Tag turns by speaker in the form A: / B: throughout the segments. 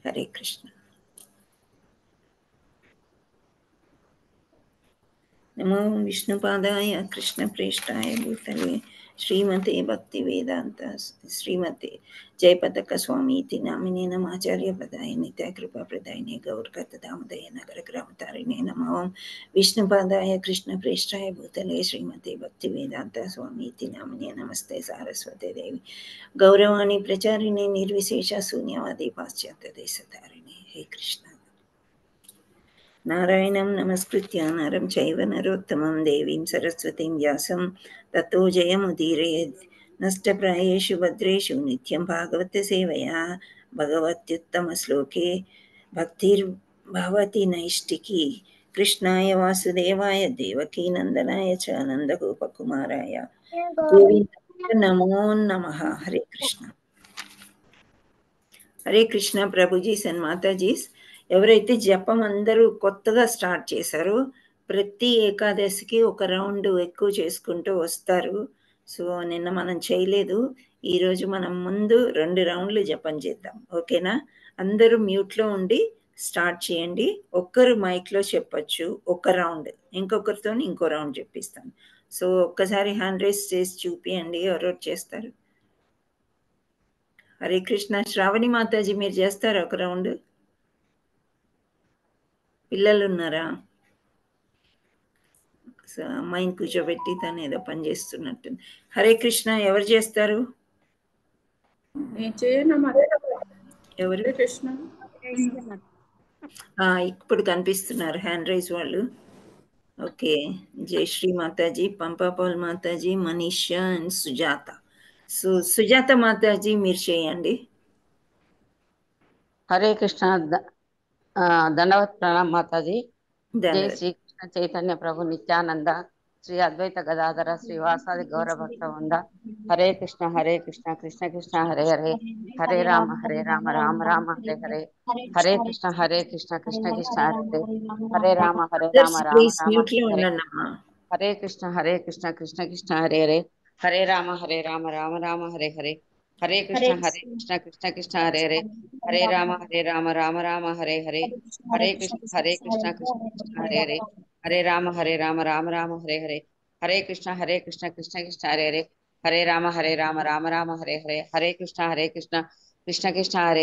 A: हरे कृष्ण। नमो विष्णुपादाय कृष्णप्रेष्ठाय भूतले श्रीमते भक्तिवेदान्त श्रीमते जयपताकस्वामीति नामिने नमाचार्यपदाय नित्याकृपाप्रदायिने गौरकथामदये नगरग्रामतारिणे नमो विष्णुपादाय कृष्णप्रेष्ठाय भूतले श्रीमते भक्तिवेदान्त स्वामीति नामिने नमस्ते सारस्वते देवी गौरवाणी प्रचारिणे निर्विशेष शून्यवादी पाश्चात्यदेशतारिणे। हे कृष्ण। नारायणं नमस्कृत्य नरं चैव नरोत्तमं देवीं सरस्वतीं व्यासं ततो जयमुदीरयेत्। नष्टप्रायेषु भद्रेषु नित्यं भागवतसेवया भगवत्युत्तमश्लोके भक्तिर्भवति नैष्टिकी। कृष्णाय वासुदेवाय देवकीनन्दनाय च नन्दगोपकुमाराय गोविन्दाय नमो नमः। हरे कृष्ण। హరే కృష్ణ ప్రభుజీస్ అండ్ మాతాజీస్. ఎవరైతే జపం అందరూ కొత్తగా స్టార్ట్ చేశారో ప్రతి ఏకాదశికి ఒక రౌండ్ ఎక్కువ చేసుకుంటూ వస్తారు. సో నిన్న మనం చేయలేదు, ఈరోజు మనం ముందు 2 రౌండ్లు జపం చేద్దాం. ఓకేనా? అందరూ మ్యూట్లో ఉండి స్టార్ట్ చేయండి. ఒక్కరు మైక్లో చెప్పచ్చు ఒక రౌండ్, ఇంకొకరితో ఇంకో రౌండ్ చెప్పిస్తాను. సో ఒక్కసారి హ్యాండ్ రైస్ చేసి చూపియండి ఎవరెవరు చేస్తారు. హరే కృష్ణ. శ్రావణి మాతాజీ మీరు చేస్తారా ఒక రౌండ్? పిల్లలు ఉన్నారా? అమ్మాయిని కూర్చోబెట్టి తను ఏదో పని చేస్తున్నట్టుంది. హరే కృష్ణ. ఎవరు చేస్తారు? ఎవరు? ఇప్పుడు కనిపిస్తున్నారు హ్యాండ్ రైజ్ వాళ్ళు. Okay. Jayashree Mataji, Pampapal Mataji, Manisha and Sujatha. So Sujatha Mataji మీరు చేయండి.
B: हरे कृष्ण। दंडवत प्रणाम माताजी। जय
A: ధన్యవాదాలు.
B: श्री कृष्ण चैतन्य प्रभु नित्यानंद श्री अद्वैत गदाधर श्रीवासादि गौर भक्त वृंद। हरे कृष्ण कृष्ण कृष्ण हरे हरे, हरे राम राम राम हरे हरे, हरे कृष्ण कृष्ण कृष्ण हरे हरे, हरे राम राम
A: ప్లీజ్
B: राम
A: మ్యూట్లో
B: हरे,
A: ఉండండి అమ్మా.
B: हरे कृष्ण कृष्ण कृष्ण हरे हरे, हरे राम राम हरे हरे, हरे कृष्ण कृष्ण कृष्ण हरे हरे, हरे राम राम हरे हरे, हरे कृष्ण कृष्ण कृष्ण हरे हरे, हरे राम राम हरे हरे, हरे कृष्ण कृष्ण कृष्ण हरे हरे, हरे राम राम हरे हरे, हरे कृष्ण कृष्ण कृष्ण हरे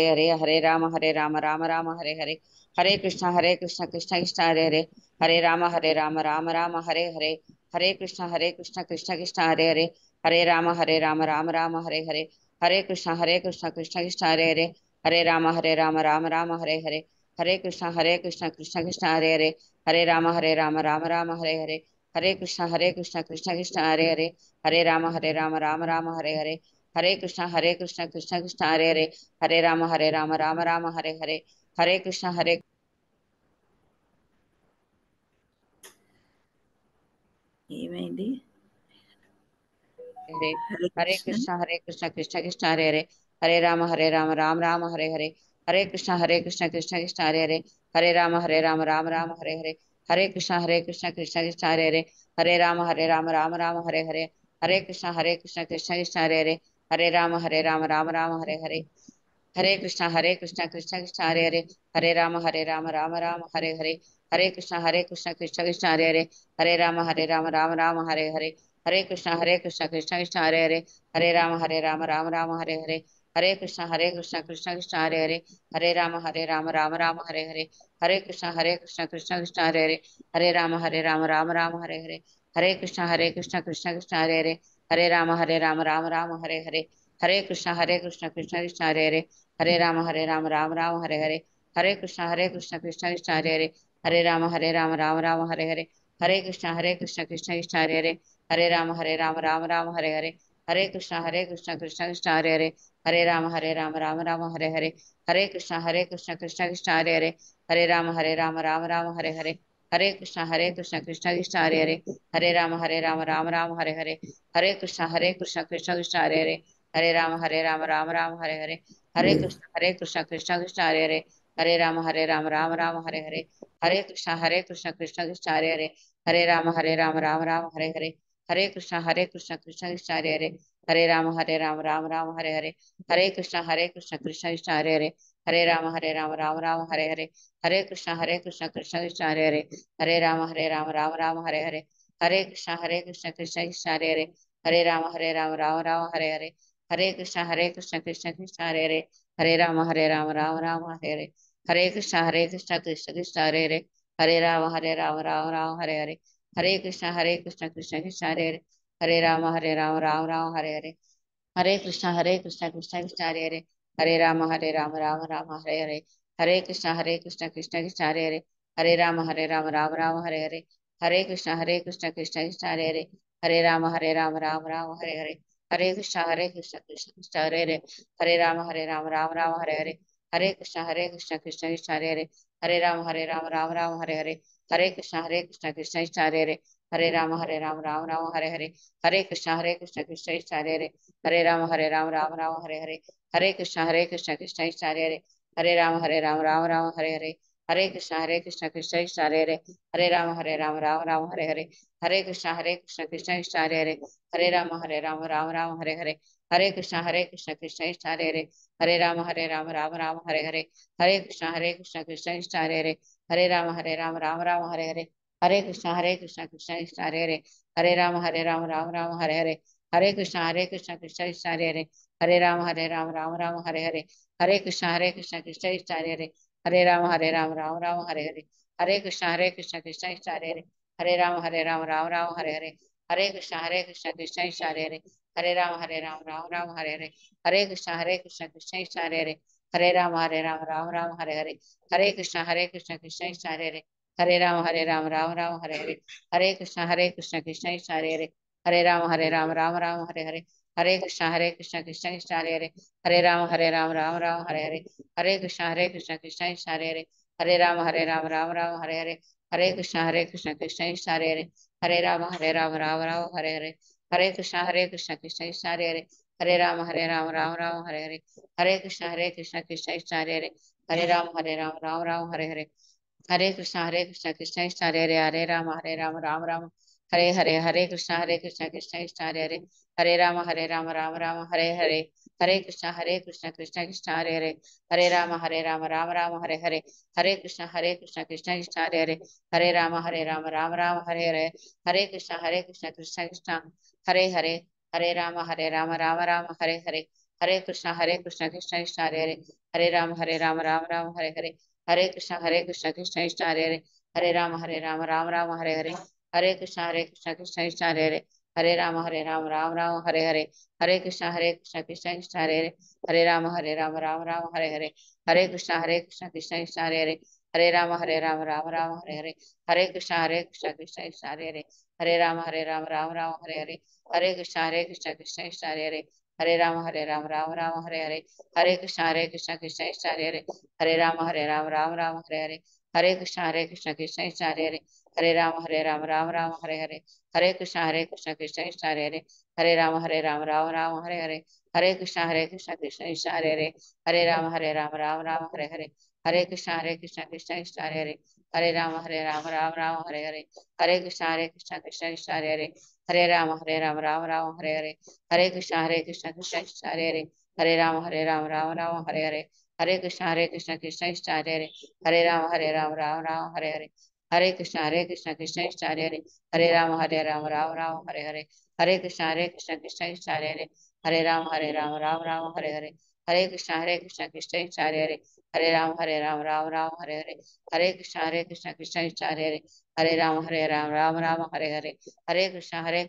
B: हरे, हरे राम राम हरे हरे, हरे कृष्ण कृष्ण कृष्ण हरे हरे, हरे राम राम हरे हरे, हरे कृष्ण कृष्ण कृष्ण हरे हरे, हरे राम राम हरे हरे, हरे कृष्ण कृष्ण कृष्ण हरे हरे, हरे राम राम हरे हरे, हरे कृष्ण कृष्ण कृष्ण हरे हरे, हरे राम राम हरे हरे, हरे कृष्ण कृष्ण कृष्ण हरे हरे, हरे राम राम हरे हरे, हरे कृष्ण कृष्ण कृष्ण हरे हरे, हरे राम राम हरे हरे, हरे कृष्ण
A: ఏమైంది?
B: हरे,
A: హరే
B: हरे
A: కృష్ణ.
B: कृष्ण कृष्ण कृष्ण हरे हरे, हरे राम राम राम हरे हरे, हरे कृष्ण कृष्ण कृष्ण हरे हरे, हरे राम राम हरे हरे, हरे कृष्ण कृष्ण कृष्ण हरे हरे, हरे राम राम हरे हरे, हरे कृष्ण कृष्ण कृष्ण हरे हरे, हरे राम राम हरे हरे, हरे कृष्ण कृष्ण कृष्ण हरे हरे, हरे राम राम हरे हरे, हरे कृष्ण कृष्ण कृष्ण हरे हरे, हरे राम राम हरे हरे, हरे कृष्ण कृष्ण कृष्ण हरे हरे, हरे राम राम हरे हरे, हरे कृष्ण कृष्ण कृष्ण हरे हरे, हरे राम राम हरे हरे, हरे कृष्ण कृष्ण कृष्ण हरे हरे, हरे राम राम हरे हरे, हरे कृष्ण कृष्ण कृष्ण हरे हरे, हरे राम राम हरे हरे, हरे कृष्ण कृष्ण कृष्ण हरे हरे, हरे राम राम हरे हरे, हरे कृष्ण कृष्ण कृष्ण हरे हरे, हरे राम राम हरे हरे, हरे कृष्ण कृष्ण कृष्ण हरे हरे, हरे राम राम हरे हरे, हरे कृष्ण कृष्ण कृष्ण हरे हरे, हरे राम राम हरे हरे, हरे कृष्ण कृष्ण कृष्ण हरे हरे, हरे राम राम हरे हरे, हरे कृष्ण कृष्ण कृष्ण हरे हरे, हरे राम राम हरे हरे, हरे कृष्ण कृष्ण कृष्ण हरे हरे, हरे राम राम हरे हरे, हरे कृष्ण कृष्ण कृष्ण हरे हरे, हरे राम राम हरे हरे, हरे कृष्ण कृष्ण कृष्ण हरे हरे, हरे राम राम हरे हरे, हरे कृष्ण कृष्ण कृष्ण हरे हरे, हरे राम राम हरे हरे, हरे कृष्ण कृष्ण कृष्ण हरे हरे, हरे राम राम राम हरे हरे, हरे कृष्ण कृष्ण कृष्ण हरे हरे, हरे राम राम हरे हरे, हरे कृष्ण कृष्ण कृष्ण हरे हरे, हरे राम राम राम हरे हरे, हरे कृष्ण कृष्ण कृष्ण हरे हरे, हरे राम राम हरे हरे, हरे कृष्ण कृष्ण कृष्ण हरे हरे, हरे राम राम हरे हरे, हरे कृष्ण कृष्ण कृष्ण हरे हरे, हरे राम राम हरे हरे, हरे कृष्ण कृष्ण कृष्ण हरे हरे, हरे राम राम हरे हरे, हरे कृष्ण कृष्ण कृष्ण हरे हरे, हरे राम राम हरे हरे, हरे कृष्ण कृष्ण कृष्ण हरे हरे, हरे राम राम हरे हरे, हरे कृष्ण कृष्ण कृष्ण हरे हरे, हरे राम राम हरे हरे, हरे कृष्ण कृष्ण कृष्ण हरे हरे, हरे राम राम हरे हरे, हरे कृष्ण कृष्ण कृष्ण हरे हरे, हरे राम राम हरे हरे, हरे कृष्ण कृष्ण कृष्ण हरे हरे, हरे राम हरे हरे, हरे कृष्ण कृष्ण कृष्ण हरे हरे, हरे राम राम हरे हरे, हरे कृष्ण कृष्ण कृष्ण हरे हरे, हरे राम राम हरे हरे, हरे कृष्ण कृष्ण कृष्ण हरे हरे, हरे राम हरे हरे, हरे कृष्ण कृष्ण कृष्ण हरे हरे, हरे राम राम हरे हरे, हरे कृष्ण कृष्ण कृष्ण हरे हरे, हरे राम राम हरे हरे, हरे कृष्ण कृष्ण कृष्ण हरे हरे, हरे राम राम हरे हरे, हरे कृष्ण कृष्ण कृष्ण हरे हरे, हरे राम हरे हरे, हरे कृष्ण कृष्ण कृष्ण हरे हरे, हरे राम हरे हरे, हरे कृष्ण कृष्ण कृष्ण हरे हरे, हरे राम हरे हरे, हरे कृष्ण कृष्ण कृष्ण हरे हरे, हरे राम हरे हरे, हरे कृष्ण कृष्ण कृष्ण हरे हरे, हरे राम हरे हरे, हरे कृष्ण कृष्ण कृष्ण हरे हरे, हरे राम हरे हरे, हरे कृष्ण कृष्ण कृष्ण हरे हरे, हरे राम हरे हरे, हरे कृष्ण कृष्ण कृष्ण हरे हरे, हरे राम हरे हरे, हरे कृष्ण कृष्ण कृष्ण हरे हरे, हरे राम हरे हरे, हरे कृष्ण कृष्ण कृष्ण हरे हरे, हरे राम हरे हरे, हरे कृष्ण कृष्ण कृष्ण हरे हरे, हरे राम हरे हरे, हरे कृष्ण कृष्ण कृष्ण हरे हरे, हरे राम हरे हरे, हरे कृष्ण कृष्ण हरे हरे, हरे राम राम हरे कृष्ण कृष्ण हरे हरे, हरे राम हरे हरे, हरे कृष्ण कृष्ण कृष्ण हरे हरे, हरे राम हरे हरे, हरे कृष्ण कृष्ण कृष्ण हरे हरे, राम राम हरे हरे, हरे कृष्ण कृष्ण कृष्ण हरे हरे, हरे राम हरे हरे, हरे कृष्ण कृष्ण कृष्ण हरे हरे, हरे राम हरे हरे, हरे कृष्ण कृष्ण कृष्ण हरे हरे, हरे राम हरे हरे, हरे कृष्ण कृष्ण हरे हरे, हरे राम हरे हरे, हरे कृष्ण कृष्ण कृष्ण हरे हरे, हरे राम हरे हरे, हरे कृष्ण कृष्ण कृष्ण हरे हरे, हरे राम हरे हरे, हरे कृष्ण कृष्ण कृष्ण हरे हरे, हरे राम हरे हरे, हरे कृष्ण कृष्ण कृष्ण हरे हरे, हरे राम हरे हरे, हरे कृष्ण कृष्ण कृष्ण हरे हरे, हरे राम हरे हरे, हरे कृष्ण कृष्ण कृष्ण हरे हरे, हरे राम हरे हरे, हरे कृष्ण कृष्ण कृष्ण हरे हरे, हरे राम हरे हरे, हरे कृष्ण कृष्ण कृष्ण हरे हरे, हरे राम हरे हरे, हरे कृष्ण कृष्ण कृष्ण हरे हरे, हरे राम हरे हरे, हरे कृष्ण कृष्ण कृष्ण हरे हरे, हरे राम हरे हरे, हरे कृष्ण कृष्ण कृष्ण हरे हरे, हरे राम हरे हरे, हरे कृष्ण कृष्ण कृष्ण हरे हरे, हरे राम हरे हरे, हरे कृष्ण कृष्ण कृष्ण हरे हरे, हरे राम हरे हरे, हरे कृष्ण कृष्ण कृष्ण हरे हरे, हरे राम हरे हरे,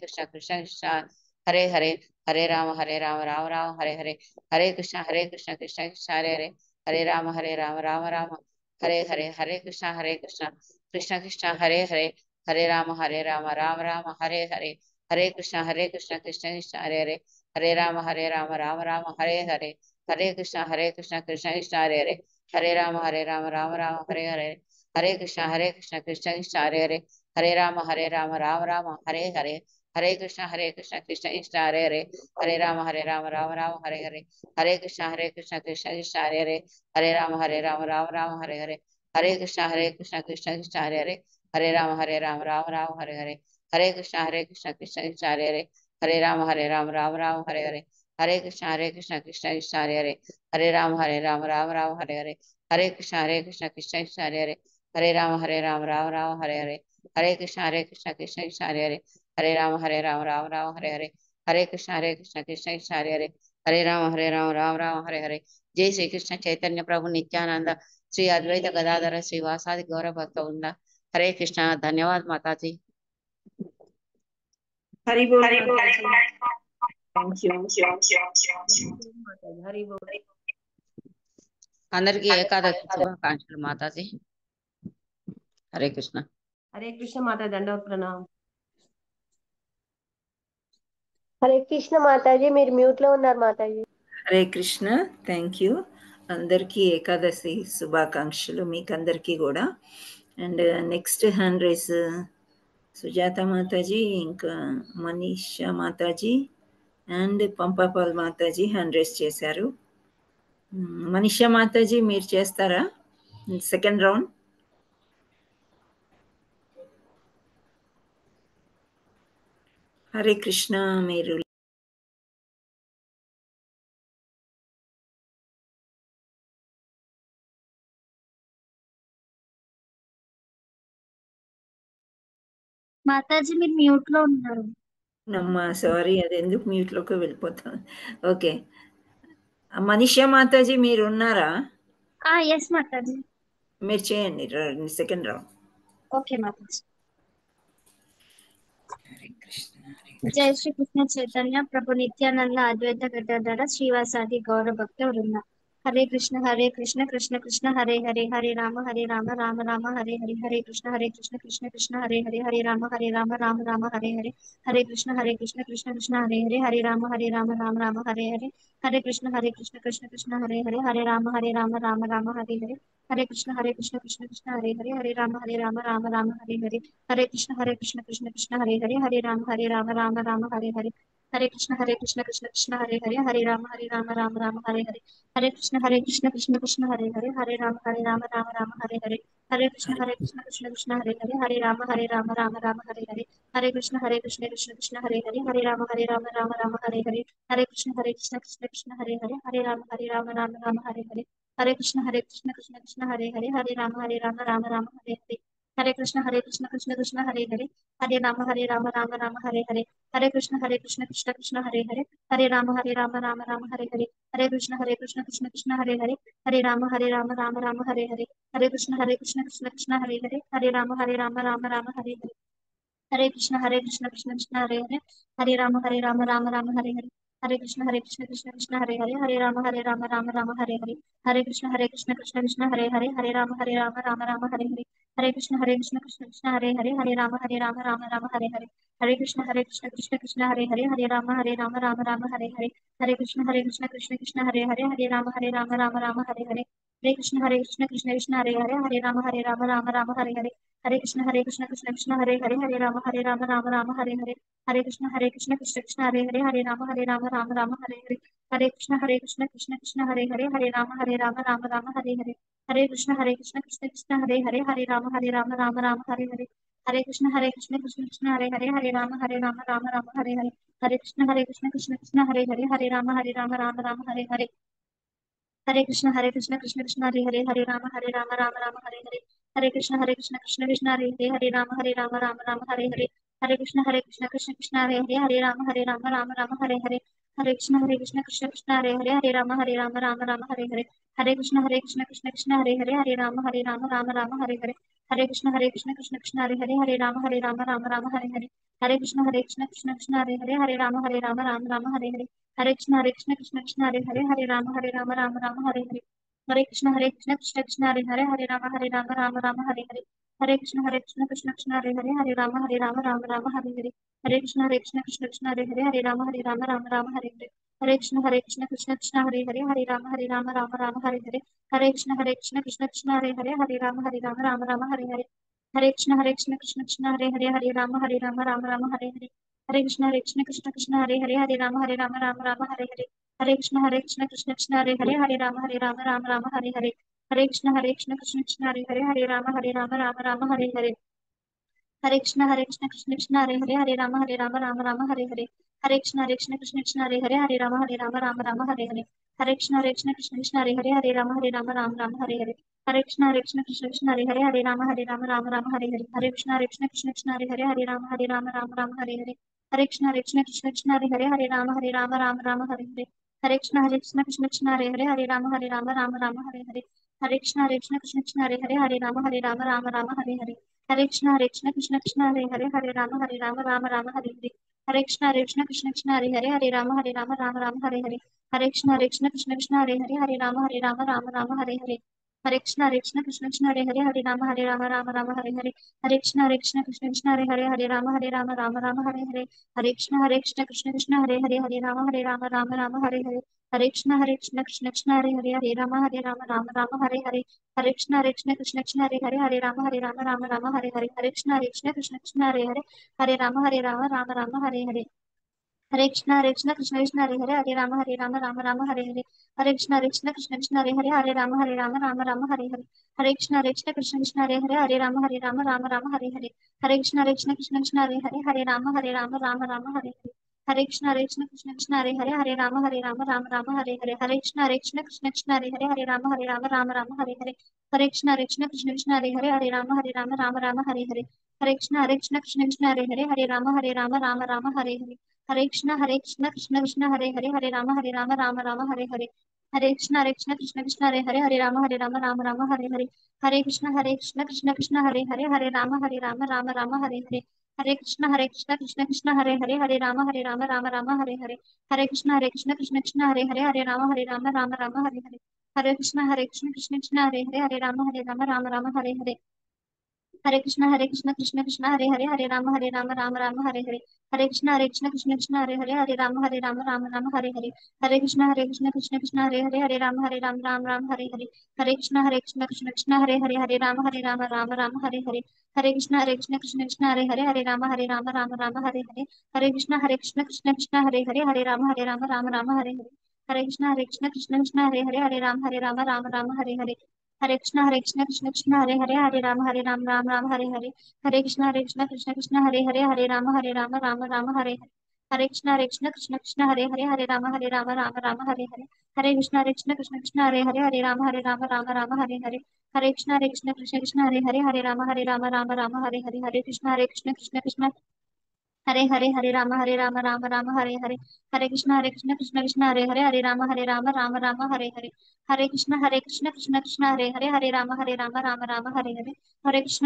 B: हरे कृष्ण कृष्ण कृष्ण हरे हरे, हरे राम हरे हरे, हरे कृष्ण कृष्ण कृष्ण हरे हरे, हरे राम हरे हरे, हरे कृष्ण कृष्ण कृष्ण हरे हरे, हरे राम हरे हरे, हरे कृष्ण कृष्ण कृष्ण हरे हरे, हरे राम हरे हरे, हरे कृष्ण कृष्ण कृष्ण हरे हरे, हरे राम राम हरे हरे, हरे कृष्ण कृष्ण कृष्ण हरे हरे, हरे राम हरे हरे, हरे कृष्ण कृष्ण कृष्ण हरे हरे, हरे राम हरे हरे, हरे कृष्ण कृष्ण कृष्ण हरे हरे, हरे राम हरे हरे, हरे कृष्ण कृष्ण कृष्ण हरे हरे, हरे राम हरे हरे, हरे कृष्ण कृष्ण कृष्ण हरे हरे, हरे राम हरे हरे, हरे कृष्ण कृष्ण कृष्ण हरे हरे, हरे राम हरे हरे, हरे कृष्ण कृष्ण कृष्ण हरे हरे, हरे राम हरे हरे, हरे कृष्ण कृष्ण कृष्ण हरे हरे, हरे राम राम राम हरे हरे, हरे कृष्ण कृष्ण कृष्ण हरे हरे, हरे राम राम राम हरे हरे, हरे कृष्ण कृष्ण कृष्ण हरे हरे, हरे राम राम राम हरे हरे, हरे कृष्ण कृष्ण कृष्ण हरे हरे, हरे राम राम हरे हरे। जय श्री कृष्ण चैतन्य प्रभु नित्यानंद श्री अद्वैत गदाधर श्रीवासादि गौर भक्त वृंद। हरे कृष्णा। धन्यवाद माता जी।
A: हरि बोल
B: हरि बोल।
A: माता जी। Thank you.
B: हरि बोल। అందరికీ ఏకాదశి శుభాకాంక్షలు మాతాజీ। హరే కృష్ణ।
C: हरे कृष्ण माता दंडवत प्रणाम।
D: హరే కృష్ణ మాతాజీ, మీరు మ్యూట్ లో ఉన్నారు మాతాజీ.
A: హరే కృష్ణ, థ్యాంక్ యూ అందరికీ ఏకాదశి శుభాకాంక్షలు మీకు అందరికీ కూడా. And next hand raise Sujatha Mataji, ఇంకా Manisha Mataji and Pampapal Mataji hand raise చేశారు. మనీషా మాతాజీ మీరు చేస్తారా సెకండ్ రౌండ్? హరే కృష్ణ, మీరు
E: మాతాజీ మీరు మ్యూట్ లో ఉన్నారు.
A: నమ్మ సారీ, అది ఎందుకు మ్యూట్లోకి వెళ్ళిపోతాం. ఓకే, మనీషా మాతాజీ మీరు ఉన్నారా?
E: ఎస్ మాతాజీ.
A: మీరు చేయండి second round.
E: Okay Mataji.
A: Hare Krishna
E: జై శ్రీ కృష్ణ చైతన్య ప్రభు నిత్యానంద అద్వైత గదాధర శ్రీవాసాది గౌర భక్త వృంద. హరే కృష్ణ కృష్ణ కృష్ణ హరే హరే, హరే రామ రామ రామ హరే హరే, హరే కృష్ణ కృష్ణ కృష్ణ హరే హరే, హరే రామ రామ రామ హరే హరే, హరే కృష్ణ కృష్ణ కృష్ణ హరే హరే, హరే రామ రామ రామ హరే హరే, హరే కృష్ణ కృష్ణ కృష్ణ హరే హరే, హరే రామ రామ రామ హరే హరే, హరే కృష్ణ కృష్ణ కృష్ణ హరే హరే, హరే రామ రామ రామ హరే హరే, హరే కృష్ణ కృష్ణ కృష్ణ హరే హరే, హరే రామ రామ రామ హరే హరే, హరే కృష్ణ కృష్ణ కృష్ణ హరే హరే, హరే రామ రామ రామ హరే హరే, హరే కృష్ణ కృష్ణ కృష్ణ హరే హరే, హరే రామ రామ రామ హరే హరే, హరే కృష్ణ కృష్ణ కృష్ణ హరే హరే, హరే రామ రామ రామ హరే హరే, హరే కృష్ణ కృష్ణ కృష్ణ హరే హరే, హరే రామ రామ రామ హరే హరే, హరే కృష్ణ కృష్ణ కృష్ణ హరే హరే, హరే రామ రామ రామ హరే హరే, హరే కృష్ణ కృష్ణ కృష్ణ హరే హరే, హరే రామ రామ రామ హరే హరే, హరే కృష్ణ కృష్ణ కృష్ణ హరే హరే, హరే రామ రామ రామ హరే హరే, హరే కృష్ణ కృష్ణ కృష్ణ హరే హరే, హరే రామ రామ రామ హరే హరే, హరే కృష్ణ కృష్ణ కృష్ణ హరే హరే, హరే రామ రామ రామ హరే హరే, హరే కృష్ణ కృష్ణ కృష్ణ హరే హరే, హరే రామ రామ రామ హరే హరే, హరే కృష్ణ కృష్ణ కృష్ణ హరే హరే, హరే రామ రామ రామ హరే హరే, హరే కృష్ణ కృష్ణ కృష్ణ హరే హరే, హరే రామ రామ రామ హరే హరే, హరే కృష్ణ కృష్ణ కృష్ణ హరే హరే, హరే రామ రామ రామ హరే హరే, హరే కృష్ణ కృష్ణ కృష్ణ హరే హరే, హరే రామ రామ రామ హరే హరే, హరే కృష్ణ కృష్ణ కృష్ణ హరే హరే, హరే రామ రామ రామ హరే హరే, హరే కృష్ణ కృష్ణ కృష్ణ హరే హరే, హరే రామ రామ రామ హరే హరే, హరే కృష్ణ కృష్ణ కృష్ణ హరే హరే, హరే రామ రామ రామ హరే హరే, హరే కృష్ణ కృష్ణ కృష్ణ హరే హరే, హరే రామ రామ రామ హరే హరే, హరే కృష్ణ కృష్ణ కృష్ణ హరే హరే, హరే రామ రామ రామ హరే హరే, హరే కృష్ణ కృష్ణ కృష్ణ హరే హరే, హరే రామ రామ రామ హరే హరే, హరే కృష్ణ కృష్ణ కృష్ణ హరే హరే, హరే రామ రామ రామ హరే హరే, హరే కృష్ణ కృష్ణ కృష్ణ హరే హరే, హరే రామ రామ రామ హరే హరే, హరే కృష్ణ కృష్ణ కృష్ణ హరే హరే, హరే రామ రామ రామ హరే హరే, హరే కృష్ణ కృష్ణ కృష్ణ హరే హరే, హరే రామ రామ రామ హరే హరే, హరే కృష్ణ కృష్ణ కృష్ణ హరే హరే, హరే రామ రామ రామ హరే హరే, హరే కృష్ణ కృష్ణ కృష్ణ హరే హరే, హరే రామ రామ రామ హరే హరే, హరే కృష్ణ కృష్ణ కృష్ణ హరే హరే, హరే రామ రామ రామ హరే హరే, హరే కృష్ణ కృష్ణ కృష్ణ హరే హరే, హరే రామ రామ రామ హరే హరే, హరే కృష్ణ కృష్ణ కృష్ణ హరే హరే, హరే రామ రామ హరే హరే, హరే కృష్ణ కృష్ణ కృష్ణ హరే హరే, హరే రామ రామ హరే హరే, హరే కృష్ణ కృష్ణ కృష్ణ హరే హరే, హరే రామ రామ హరే హరే, హరే కృష్ణ కృష్ణ కృష్ణ హరే హరే, హరే రామ రామ హరే హరే, హరే కృష్ణ కృష్ణ కృష్ణ హరే హరే, హరే రామ రామ హరే హరే, హరే కృష్ణ కృష్ణ కృష్ణ హరే హరే, హరే రామ రామ హరే హరే, హరే కృష్ణ కృష్ణ కృష్ణ హరే హరే, హరే రామ రామ హరే హరే, హరే కృష్ణ కృష్ణ కృష్ణ హరే హరే, హరే రామ రామ హరే హరే, హరే కృష్ణ కృష్ణ కృష్ణ హరే హరే, హరే రామ రామ హరే హరే, హరే కృష్ణ కృష్ణ కృష్ణ హరే హరే, హరే రామ రామ హరే హరే, హరే కృష్ణ కృష్ణ కృష్ణ హరే హరే, హరే రామ రామ హరే హరే, హరే కృష్ణ కృష్ణ కృష్ణ హరే హరే, హరే రామ రామ హరే హరే, హరే కృష్ణ కృష్ణ కృష్ణ హరే హరే, హరే రామ రామ హరే హరే, हरे कृष्ण कृष्ण कृष्ण हरे हरे हरे राम राम राम हरे हरे हरे कृष्ण कृष्ण कृष्ण हरे हरे राम राम हरे हरे हरे कृष्ण कृष्ण कृष्ण हरे हरे राम राम हरे हरे हरे कृष्ण कृष्ण कृष्ण हरे हरे राम राम हरे हरे हरे कृष्ण कृष्ण कृष्ण हरे हरे राम राम हरे हरे हरे कृष्ण कृष्ण कृष्ण हरे राम राम हरे हरे हरे कृष्ण कृष्ण कृष्ण हरे राम राम हरे हरे हरे कृष्ण कृष्ण कृष्ण हरे राम हरे हरे हरे कृष्ण कृष्ण कृष्ण हरे राम हरे हरे हरे कृष्ण कृष्ण कृष्ण हरे राम हरे हरे हरे कृष्ण कृष्ण कृष्ण हरे राम हरे हरे हरे कृष्ण कृष्ण कृष्ण हरे राम हरे हरे हरे कृष्ण कृष्ण कृष्ण हरे राम हरे हरे हरे कृष्ण कृष्ण कृष्ण हरे राम हरे हरे हरे कृष्ण कृष्ण कृष्ण राम हरे हरे हरे कृष्ण कृष्ण कृष्ण हरे राम हरे हरे हरे कृष्ण कृष्ण कृष्ण हरे राम हरे हरे हरे कृष्ण कृष्ण कृष्ण हरे राम हरे हरे हरे कृष्ण कृष्ण कृष्ण हरे राम राम हरे हरे हरे कृष्ण कृष्ण कृष्ण हरे राम हरे हरे हरे कृष्ण कृष्ण कृष्ण राम हरे हरे हरे कृष्ण कृष्ण कृष्ण राम हरे हरे हरे कृष्ण कृष्ण कृष्ण राम हरे हरे हरे कृष्ण कृष्ण कृष्ण राम हरे हरे हरे कृष्ण राम हरे हरे हरे कृष्ण कृष्ण हरे हरे कृष्ण कृष्ण राम हरे हरे हरे कृष्ण राम हरे हरे हरे कृष्ण कृष्ण राम हरे हरे हरे कृष्ण राम हरे हरे हरे कृष्ण राम हरे हरे हरे कृष्ण राम हरे हरे हरे कृष्ण राम हरे हरे हरे कृष्ण राम हरे हरे हरे कृष्ण राम हरे हरे हरे कृष्ण राम हरे हरे हरे कृष्ण राम हरे हरे हरे कृष्ण हरे राम हरे हरे हरे कृष्ण राम हरे हरे हरे कृष्ण राम हरे हरे हरे कृष्ण राम हरे हरे हरे कृष्ण राम हरे हरे हरे कृष्ण हरे राम हरे कृष्ण राम हरे हरे हरे कृष्ण राम हरे हरे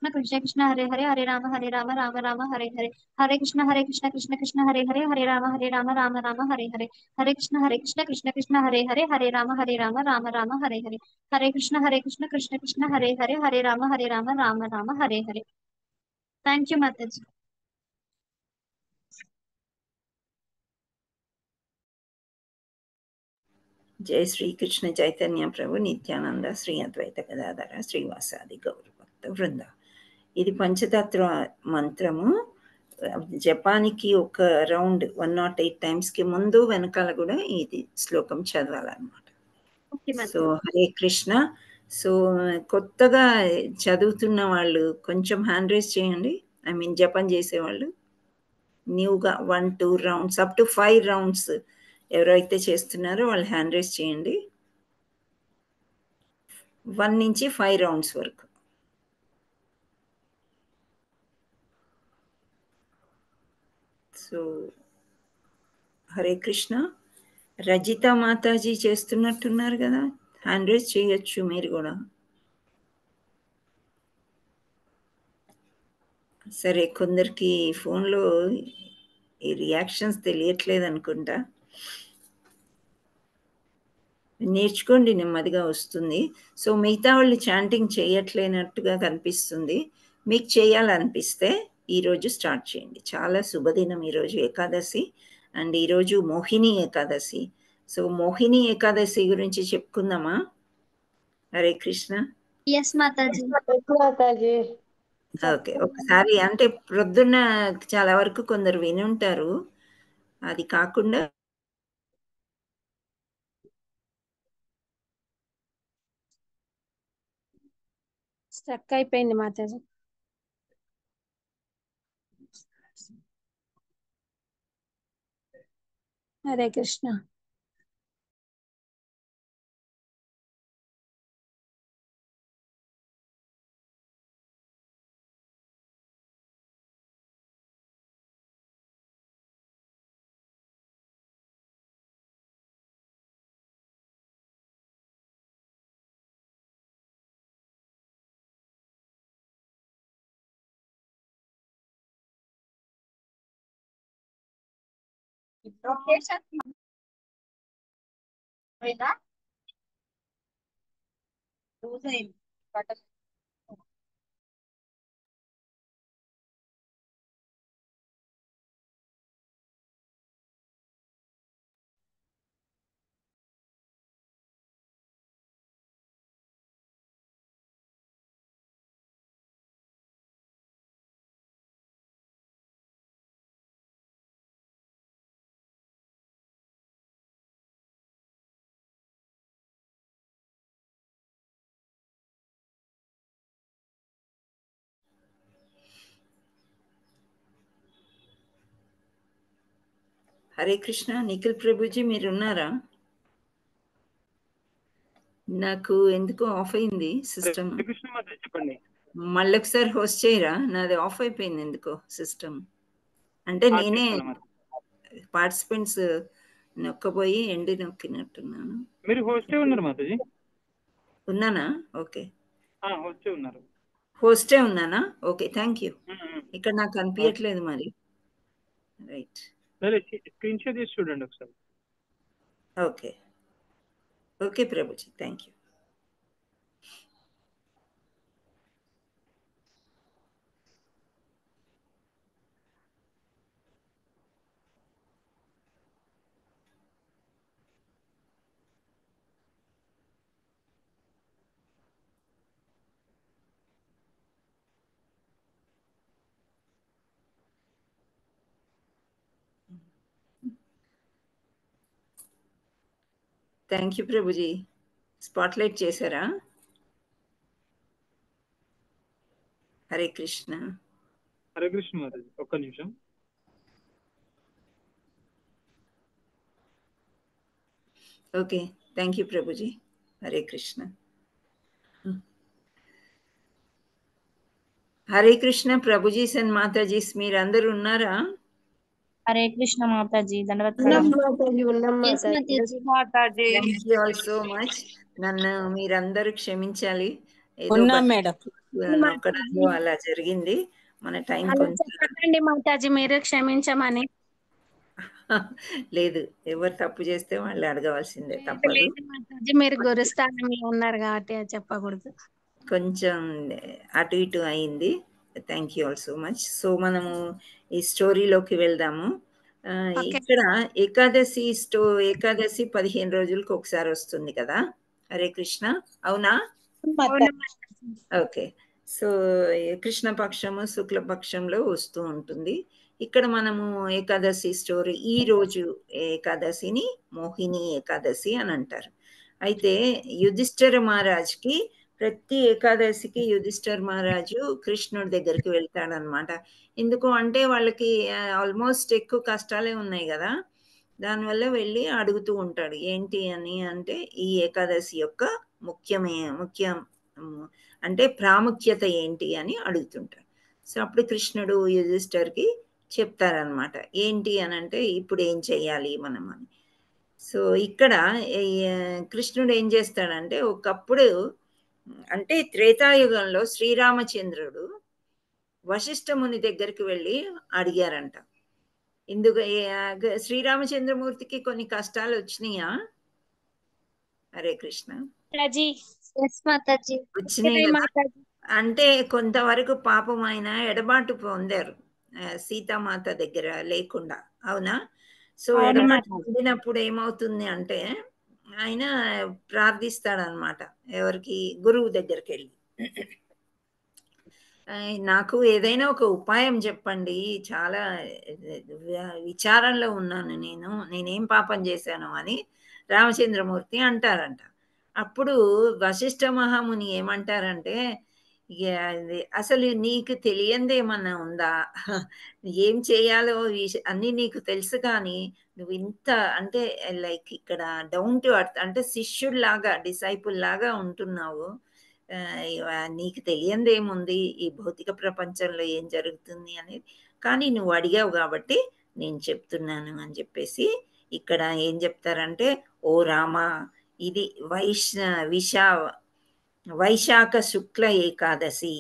E: हरे कृष्ण राम हरे हरे हरे कृष्ण राम हरे हरे हरे कृष्ण राम हरे हरे हरे कृष्ण राम हरे हरे हरे कृष्ण हरे राम हरे हरे थैंक यू माता जी
A: जय श्री कृष्ण चैतन्य प्रभु నిత్యానంద శ్రీ అద్వైత గదాధర శ్రీవాసాది గౌరభక్త వృంద. ఇది పంచతత్వ మంత్రము. జపానికి ఒక రౌండ్ 108 టైమ్స్కి ముందు వెనకాల కూడా ఇది శ్లోకం చదవాలన్నమాట.
E: ఓకే మాతా
A: సో హరే కృష్ణ. సో కొత్తగా చదువుతున్న వాళ్ళు కొంచెం హ్యాండ్ రేస్ చేయండి. ఐ మీన్ జపం చేసేవాళ్ళు న్యూగా 1-2 రౌండ్స్ అప్ టు 5 రౌండ్స్ ఎవరైతే చేస్తున్నారో వాళ్ళు హ్యాండ్ రేస్ చేయండి. 1 నుంచి 5 రౌండ్స్ వరకు. సో హరే కృష్ణ. రజిత మాతాజీ చేస్తున్నట్టున్నారు కదా, హ్యాండ్ రేస్ చేయొచ్చు మీరు కూడా. సరే, కొందరికి ఫోన్లో ఈ రియాక్షన్స్ తెలియట్లేదు అనుకుంటా. నేర్చుకోండి, నెమ్మదిగా వస్తుంది. సో మిగతా వాళ్ళు చాంటింగ్ చేయట్లేనట్టుగా కనిపిస్తుంది. మీకు చేయాలనిపిస్తే ఈరోజు స్టార్ట్ చేయండి. చాలా శుభదినం ఈరోజు, ఏకాదశి. అండ్ ఈరోజు మోహిని ఏకాదశి. సో మోహిని ఏకాదశి గురించి చెప్పుకుందామా? హరే కృష్ణ.
E: यस माता जी
D: మాతాజీ
A: ఓకే, ఒకసారి అంటే ప్రొద్దున్న చాలా వరకు కొందరు వినుంటారు. అది కాకుండా
C: స్ట్రక్ అయిపోయింది మాతాజీ.
F: హరే కృష్ణ.
A: హరే కృష్ణ. నిఖిల్ ప్రభుజీ మీరున్నారా? నాకు ఎందుకో ఆఫ్ అయింది సిస్టమ్.
G: చెప్పండి.
A: మళ్ళీ ఒకసారి హోస్ట్ చేయరా? నాది ఆఫ్ అయిపోయింది ఎందుకో సిస్టమ్. అంటే నేనే పార్టిసిపెంట్స్ నొక్కబోయి ఎండి నొక్కినట్టున్నాను.
G: మీరు హోస్టే ఉన్నారు మాతాజీ.
A: ఉన్నానా? ఓకే,
G: హోస్టే ఉన్నారు.
A: హోస్టే ఉన్నానా? Okay, thank you. ఇక్కడ నాకు కనిపించట్లేదు మరి. రైట్,
G: స్క్రీన్ షాట్ చేసి చూడండి ఒకసారి.
A: Okay okay Prabhuji, thank you. Thank you Prabhuji. Spotlight చేశారా? హరే కృష్ణ.
G: హరే కృష్ణ మాతాజీ, ఒక్క నిమిషం.
A: Okay, thank you Prabhuji. Hare Krishna. Hare Krishna prabhujis and Matajis మీరందరూ ఉన్నారా?
H: హరే కృష్ణ మాతాజీ, దండవత్
D: ఉన్నాం
H: ప్రణామం.
D: మాతాజీ, ఉన్నాం
E: Yes,
D: Mataji.
E: Mataji.
A: Thank you all so much. నన్ను మీరందరూ క్షమించాలి, ఏదో
F: ఉన్నాం మేడం.
A: నొక్కడంలో అలా జరిగింది. మన టైం
F: అలా
A: కొంచెం
F: చెప్పకండి మాతాజీ, మీరు క్షమించమని.
A: లేదు, ఎవరు తప్పు చేస్తే వాళ్ళు అడగవలసిందే, తప్పదు.
F: లేదు మాతాజీ, మీరు గురుస్థానంలో ఉన్నారు కాబట్టి అది చెప్పకూడదు.
A: కొంచెం అటు ఇటు అయింది. Thank you all so much. So మనము ఈ స్టోరీలోకి వెళ్దాము. ఇక్కడ ఏకాదశి ఏకాదశి 15 రోజులకు ఒకసారి వస్తుంది కదా. హరే కృష్ణ, అవునా? ఓకే. సో కృష్ణపక్షము శుక్లపక్షంలో వస్తూ ఉంటుంది. ఇక్కడ మనము ఏకాదశి స్టోరీ, ఈ రోజు ఏకాదశిని మోహిని ఏకాదశి అని అంటారు. అయితే యుధిష్ఠిర మహారాజ్కి ప్రతి ఏకాదశికి యుధిష్ఠిర మహారాజు కృష్ణుడి దగ్గరికి వెళ్తాడనమాట. ఎందుకు అంటే వాళ్ళకి ఆల్మోస్ట్ ఎక్కువ కష్టాలే ఉన్నాయి కదా, దానివల్ల వెళ్ళి అడుగుతూ ఉంటాడు. ఏంటి అని అంటే ఈ ఏకాదశి యొక్క ముఖ్యం అంటే ప్రాముఖ్యత ఏంటి అని అడుగుతుంటాడు. సో అప్పుడు కృష్ణుడు యుధిష్ఠిర్కి చెప్తారనమాట. ఏంటి అని అంటే ఇప్పుడు ఏం చెయ్యాలి మనం అని. సో ఇక్కడ కృష్ణుడు ఏం చేస్తాడంటే, ఒకప్పుడు అంటే త్రేతాయుగంలో శ్రీరామచంద్రుడు వశిష్ఠ ముని దగ్గరికి వెళ్ళి అడిగారంట. ఎందుకు శ్రీరామచంద్రమూర్తికి కొన్ని కష్టాలు వచ్చినాయా? హరే కృష్ణ. వచ్చినాయి కదా. అంటే కొంతవరకు పాపం ఆయన ఎడబాటు పొందారు సీతామాత దగ్గర లేకుండా, అవునా? సో ఎడబాటు పొందినప్పుడు ఏమవుతుంది అంటే ఆయన ప్రార్థిస్తాడనమాట. ఎవరికి? గురువు దగ్గరికి వెళ్ళి, నాకు ఏదైనా ఒక ఉపాయం చెప్పండి, చాలా విచారంలో ఉన్నాను, నేనేం పాపం చేశాను అని రామచంద్రమూర్తి అంటారంట. అప్పుడు వశిష్ఠ మహాముని ఏమంటారంటే, అసలు నీకు తెలియంది ఏమన్నా ఉందా? ఏం చేయాలో అన్నీ నీకు తెలుసు కానీ నువ్వు ఇంత అంటే లైక్ ఇక్కడ డౌన్ టు అర్త్ అంటే శిష్యుడిలాగా డిసైపుల్ లాగా ఉంటున్నావు. నీకు తెలియంది ఏముంది ఈ భౌతిక ప్రపంచంలో ఏం జరుగుతుంది అనేది, కానీ నువ్వు అడిగావు కాబట్టి నేను చెప్తున్నాను అని చెప్పేసి ఇక్కడ ఏం చెప్తారంటే, ఓ రామా, ఇది వైశాఖ శుక్ల ఏకాదశి.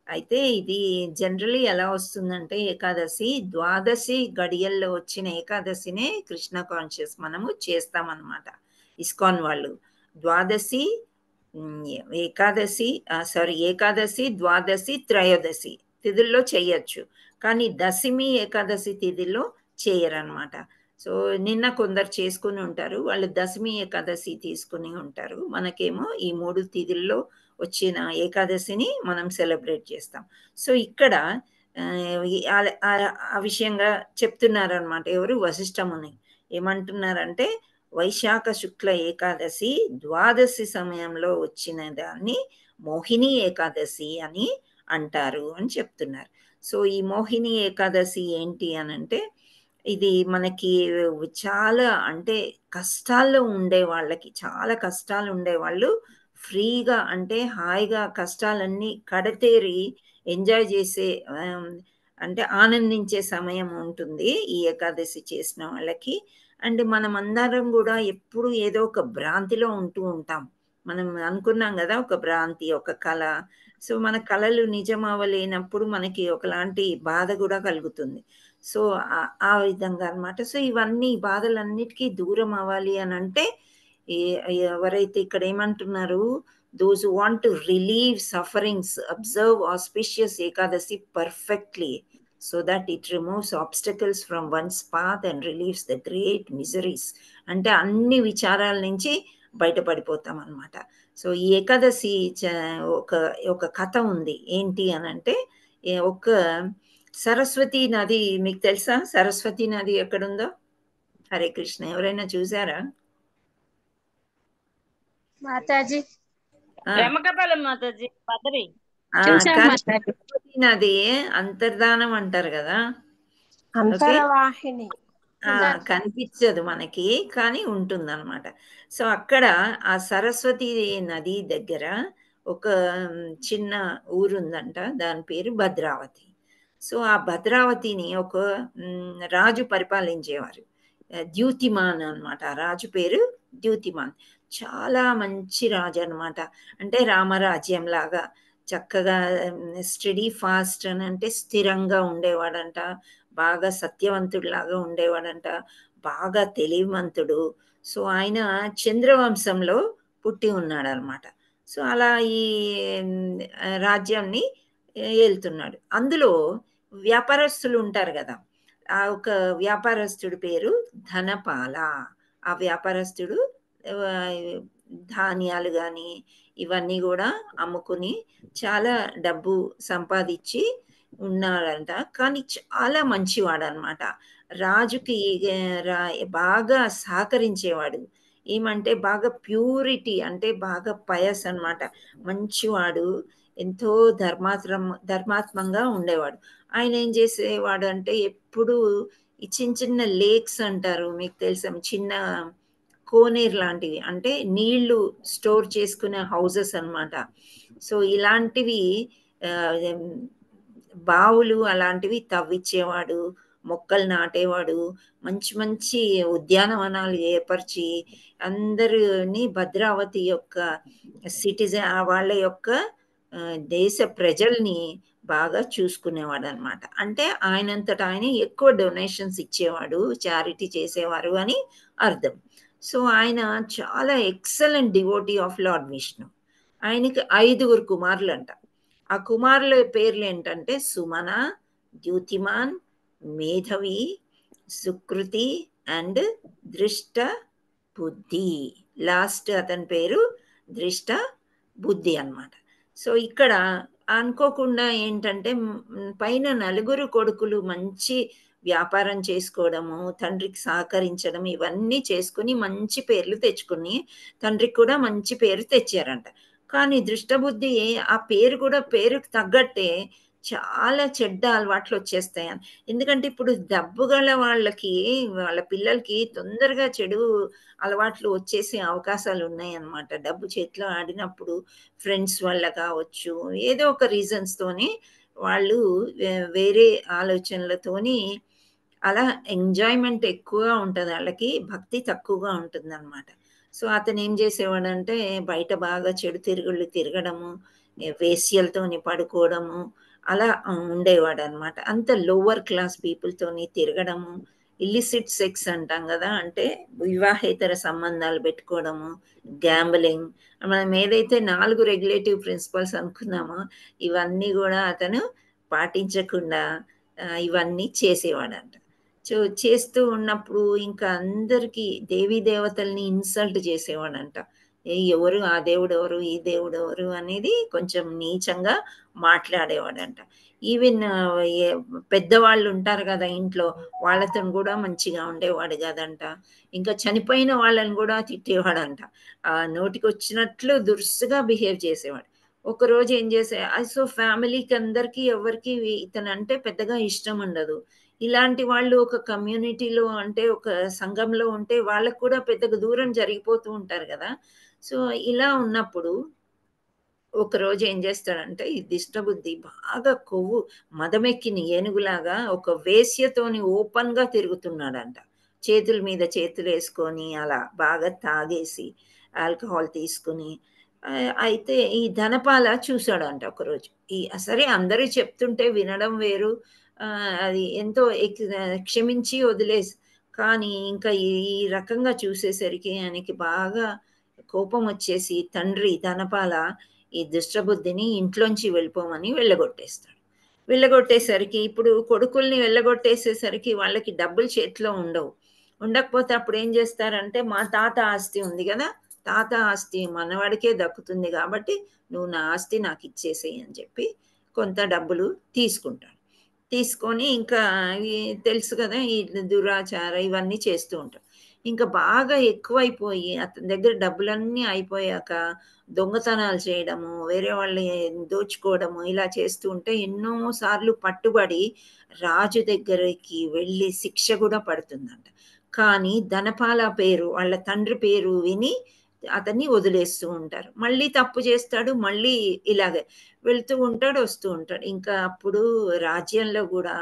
A: అయితే ఇది జనరలీ ఎలా వస్తుందంటే, ఏకాదశి ద్వాదశి గడియల్లో వచ్చిన ఏకాదశినే కృష్ణ కాన్షియస్ మనము చేస్తామన్నమాట. ఇస్కాన్ వాళ్ళు ద్వాదశి ఏకాదశి ద్వాదశి త్రయోదశి తిథుల్లో చేయొచ్చు, కానీ దశమి ఏకాదశి తిథిలో చేయరనమాట. సో నిన్న కొందరు చేసుకుని ఉంటారు, వాళ్ళు దశమి ఏకాదశి తీసుకుని ఉంటారు. మనకేమో ఈ 3 తిథుల్లో వచ్చిన ఏకాదశిని మనం సెలబ్రేట్ చేస్తాం. సో ఇక్కడ ఆ విషయంగా చెప్తున్నారనమాట. ఎవరు? వశిష్ఠముని ఏమంటున్నారంటే, వైశాఖ శుక్ల ఏకాదశి ద్వాదశి సమయంలో వచ్చిన దాన్ని మోహిని ఏకాదశి అని అంటారు అని చెప్తున్నారు. సో ఈ మోహిని ఏకాదశి ఏంటి అనంటే, ఇది మనకి చాలా అంటే కష్టాల్లో ఉండే వాళ్ళకి, చాలా కష్టాలు ఉండేవాళ్ళు ఫ్రీగా అంటే హాయిగా కష్టాలన్నీ కడతేరి ఎంజాయ్ చేసే అంటే ఆనందించే సమయం ఉంటుంది ఈ ఏకాదశి చేసిన వాళ్ళకి. అండ్ మనం అందరం కూడా ఎప్పుడు ఏదో ఒక భ్రాంతిలో ఉంటూ ఉంటాం. మనం అనుకున్నాం కదా, ఒక భ్రాంతి, ఒక కళ. సో మన కళలు నిజం అవ్వలేనప్పుడు మనకి ఒకలాంటి బాధ కూడా కలుగుతుంది. సో ఆ విధంగా అన్నమాట. సో ఇవన్నీ బాధలన్నిటికీ దూరం అవ్వాలి అని అంటే, ఎవరైతే ఇక్కడ ఏమంటున్నారు, those who want to relieve sufferings observe auspicious Ekadasi perfectly so that it removes obstacles from one's path and relieves the great miseries. అంటే అన్ని విచారాల నుంచి బయటపడిపోతాం అన్నమాట. సో ఈ ఏకాదశి ఒక కథ ఉంది. ఏంటి అని అంటే, ఒక సరస్వతి నది, మీకు తెలుసా సరస్వతి నది ఎక్కడుందో? హరే కృష్ణ, ఎవరైనా చూసారా?
F: మాతాజీ
H: రెమకపాలెం మాతాజీ, బదరి.
A: సరస్వతి నది అంతర్ధానం అంటారు కదా,
D: అంతరవాహిని
A: కనిపించదు మనకి కానీ ఉంటుంది అనమాట. సో అక్కడ ఆ సరస్వతి నది దగ్గర ఒక చిన్న ఊరుందంట, దాని పేరు భద్రావతి. సో ఆ భద్రావతిని ఒక రాజు పరిపాలించేవారు, ద్యూతిమాన్ అనమాట. ఆ రాజు పేరు ద్యూతిమాన్. చాలా మంచి రాజు అనమాట. అంటే రామరాజ్యం లాగా చక్కగా స్టడీ ఫాస్ట్ అని అంటే స్థిరంగా ఉండేవాడంట, బాగా సత్యవంతుడిలాగా ఉండేవాడంట, బాగా తెలివిమంతుడు. సో ఆయన చంద్రవంశంలో పుట్టి ఉన్నాడు అనమాట. సో అలా ఈ రాజ్యాన్ని ఏలుతున్నాడు. అందులో వ్యాపారస్తులు ఉంటారు కదా, ఆ ఒక వ్యాపారస్తుడి పేరు ధనపాల. ఆ వ్యాపారస్తుడు ధాన్యాలు కానీ ఇవన్నీ కూడా అమ్ముకుని చాలా డబ్బు సంపాదించి ఉన్నాడంట. కానీ చాలా మంచివాడు అనమాట. రాజుకి బాగా సహకరించేవాడు. ఏమంటే బాగా అంటే బాగా పయస్ అనమాట, మంచివాడు, ఎంతో ధర్మాత్మంగా ఉండేవాడు. ఆయన ఏం చేసేవాడు అంటే, ఎప్పుడు ఈ చిన్న లేక్స్ అంటారు, మీకు తెలుసా, చిన్న కోనేరు లాంటివి, అంటే నీళ్లు స్టోర్ చేసుకునే హౌసెస్ అన్నమాట. సో ఇలాంటివి బావులు అలాంటివి తవ్వించేవాడు, మొక్కలు నాటేవాడు, మంచి మంచి ఉద్యానవనాలు ఏర్పరిచి అందరిని భద్రావతి యొక్క సిటిజన్ వాళ్ళ యొక్క దేశ ప్రజల్ని బాగా చూసుకునేవాడు అనమాట. అంటే ఆయనంతటా ఆయన ఎక్కువ డొనేషన్స్ ఇచ్చేవాడు, చారిటీ చేసేవారు అని అర్థం. సో ఆయన చాలా excellent devotee of lord Vishnu. ఆయనకి 5 కుమారులు అంట. ఆ కుమారుల పేర్లు ఏంటంటే సుమన, ద్యూతిమాన్, మేధవి, సుకృతి అండ్ దృష్ట బుద్ధి. లాస్ట్ అతని పేరు దృష్ట బుద్ధి అన్నమాట. సో ఇక్కడ అనుకోకుండా ఏంటంటే, పైన 4 కొడుకులు మంచి వ్యాపారం చేసుకోవడము, తండ్రికి సహకరించడం, ఇవన్నీ చేసుకుని మంచి పేర్లు తెచ్చుకుని తండ్రికి కూడా మంచి పేరు తెచ్చారంట. కానీ దృష్టబుద్ధి ఆ పేరు కూడా పేరుకు తగ్గట్టే చాలా చెడ్డ అలవాట్లు వచ్చేస్తాయి. ఎందుకంటే ఇప్పుడు డబ్బు గల వాళ్ళకి, వాళ్ళ పిల్లలకి తొందరగా చెడు అలవాట్లు వచ్చేసే అవకాశాలు ఉన్నాయన్నమాట. డబ్బు చేతిలో ఆడినప్పుడు ఫ్రెండ్స్ వల్ల కావచ్చు, ఏదో ఒక రీజన్స్‌తోని వాళ్ళు వేరే ఆలోచనలతోని అలా ఎంజాయ్‌మెంట్ ఎక్కువగా ఉంటది ఆళ్ళకి. భక్తి తక్కువగా ఉంటుందన్నమాట. సో, అతనేం జేసేవాడంటే బయట బాగా చెడు తిరుగుళ్ళు తిరగడము, వేశ్యలతోని పడుకోవడము, అలా ఉండేవాడనమాట. అంత లోవర్ క్లాస్ పీపుల్‌తోని తిరగడము, ఇల్లిసిట్ సెక్స్ అంటాం గదా! అంటే వివాహేతర సంబంధాలు పెట్టుకోవడము, గ్యాంబ్లింగ్, మనం ఏదైతే 4 రెగ్యులేటివ్ ప్రిన్సిపల్స్ అనుకున్నామో, ఇవన్నీ గూడా అతను పాటించకుండా ఇవన్నీ చేసేవాడంట. చేస్తూ ఉన్నప్పుడు ఇంకా అందరికీ దేవీ దేవతల్ని ఇన్సల్ట్ చేసేవాడంట. ఎవరు ఆ దేవుడెవరు, ఈ దేవుడెవరు అనేది కొంచెం నీచంగా మాట్లాడేవాడంట. ఈవెన్ పెద్దవాళ్ళు ఉంటారు కదా ఇంట్లో, వాళ్ళతోని కూడా మంచిగా ఉండేవాడు కాదంట. ఇంకా చనిపోయిన వాళ్ళని కూడా తిట్టేవాడంట. నోటికొచ్చినట్లు దురుసుగా బిహేవ్ చేసేవాడు. ఒకరోజు ఏం చేసే సో ఫ్యామిలీకి అందరికీ ఎవరికి ఇతనంటే పెద్దగా ఇష్టం ఉండదు. ఇలాంటి వాళ్ళు ఒక కమ్యూనిటీలో అంటే ఒక సంఘంలో ఉంటే వాళ్ళకి కూడా పెద్దగా దూరం జరిగిపోతూ ఉంటారు కదా! సో, ఇలా ఉన్నప్పుడు ఒకరోజు ఏం చేస్తాడంటే ఈ దిష్టబుద్ధి బాగా కొవ్వు మదమెక్కిన ఏనుగులాగా ఒక వేశ్యతోని ఓపెన్‌గా తిరుగుతున్నాడంట. చేతుల మీద చేతులేసుకొని అలా బాగా తాగేసి ఆల్కహాల్ తీసుకొని అయితే ఈ ధనపాల చూసాడంట ఒకరోజు. సరే అందరూ చెప్తుంటే వినడం వేరు. అది ఎంతో క్షమించి వదిలేసి కానీ ఇంకా ఈ ఈ రకంగా చూసేసరికి ఆయనకి బాగా కోపం వచ్చేసి తండ్రి ధనపాల ఈ దుష్టబుద్ధిని ఇంట్లోంచి వెళ్ళిపోమని వెళ్ళగొట్టేస్తాడు. వెళ్ళగొట్టేసరికి ఇప్పుడు కొడుకుల్ని వెళ్ళగొట్టేసేసరికి వాళ్ళకి డబ్బులు చేతిలో ఉండవు. ఉండకపోతే అప్పుడు ఏం చేస్తారంటే మా తాత ఆస్తి ఉంది కదా! తాత ఆస్తి మనవడికే దక్కుతుంది కాబట్టి నువ్వు నా ఆస్తి నాకు ఇచ్చేసేయి అని చెప్పి కొంత డబ్బులు తీసుకుంటాడు. తీసుకొని ఇంకా తెలుసు కదా ఈ దురాచార ఇవన్నీ చేస్తూ ఉంటాడు. ఇంకా బాగా ఎక్కువైపోయి అతని దగ్గర డబ్బులన్నీ అయిపోయాక దొంగతనాలు చేయడము, వేరే వాళ్ళని దోచుకోవడము ఇలా చేస్తూ ఉంటే ఎన్నో సార్లు పట్టుబడి రాజు దగ్గరికి వెళ్ళి శిక్ష కూడా పడుతుందంట. కానీ ధనపాల పేరు వాళ్ళ తండ్రి పేరు విని అతన్ని వదిలేస్తూ ఉంటారు. మళ్ళీ తప్పు చేస్తాడు. మళ్ళీ ఇలాగే వెళ్తూ ఉంటాడు, వస్తూ ఉంటాడు. ఇంకా అప్పుడు రాజ్యంలో కూడా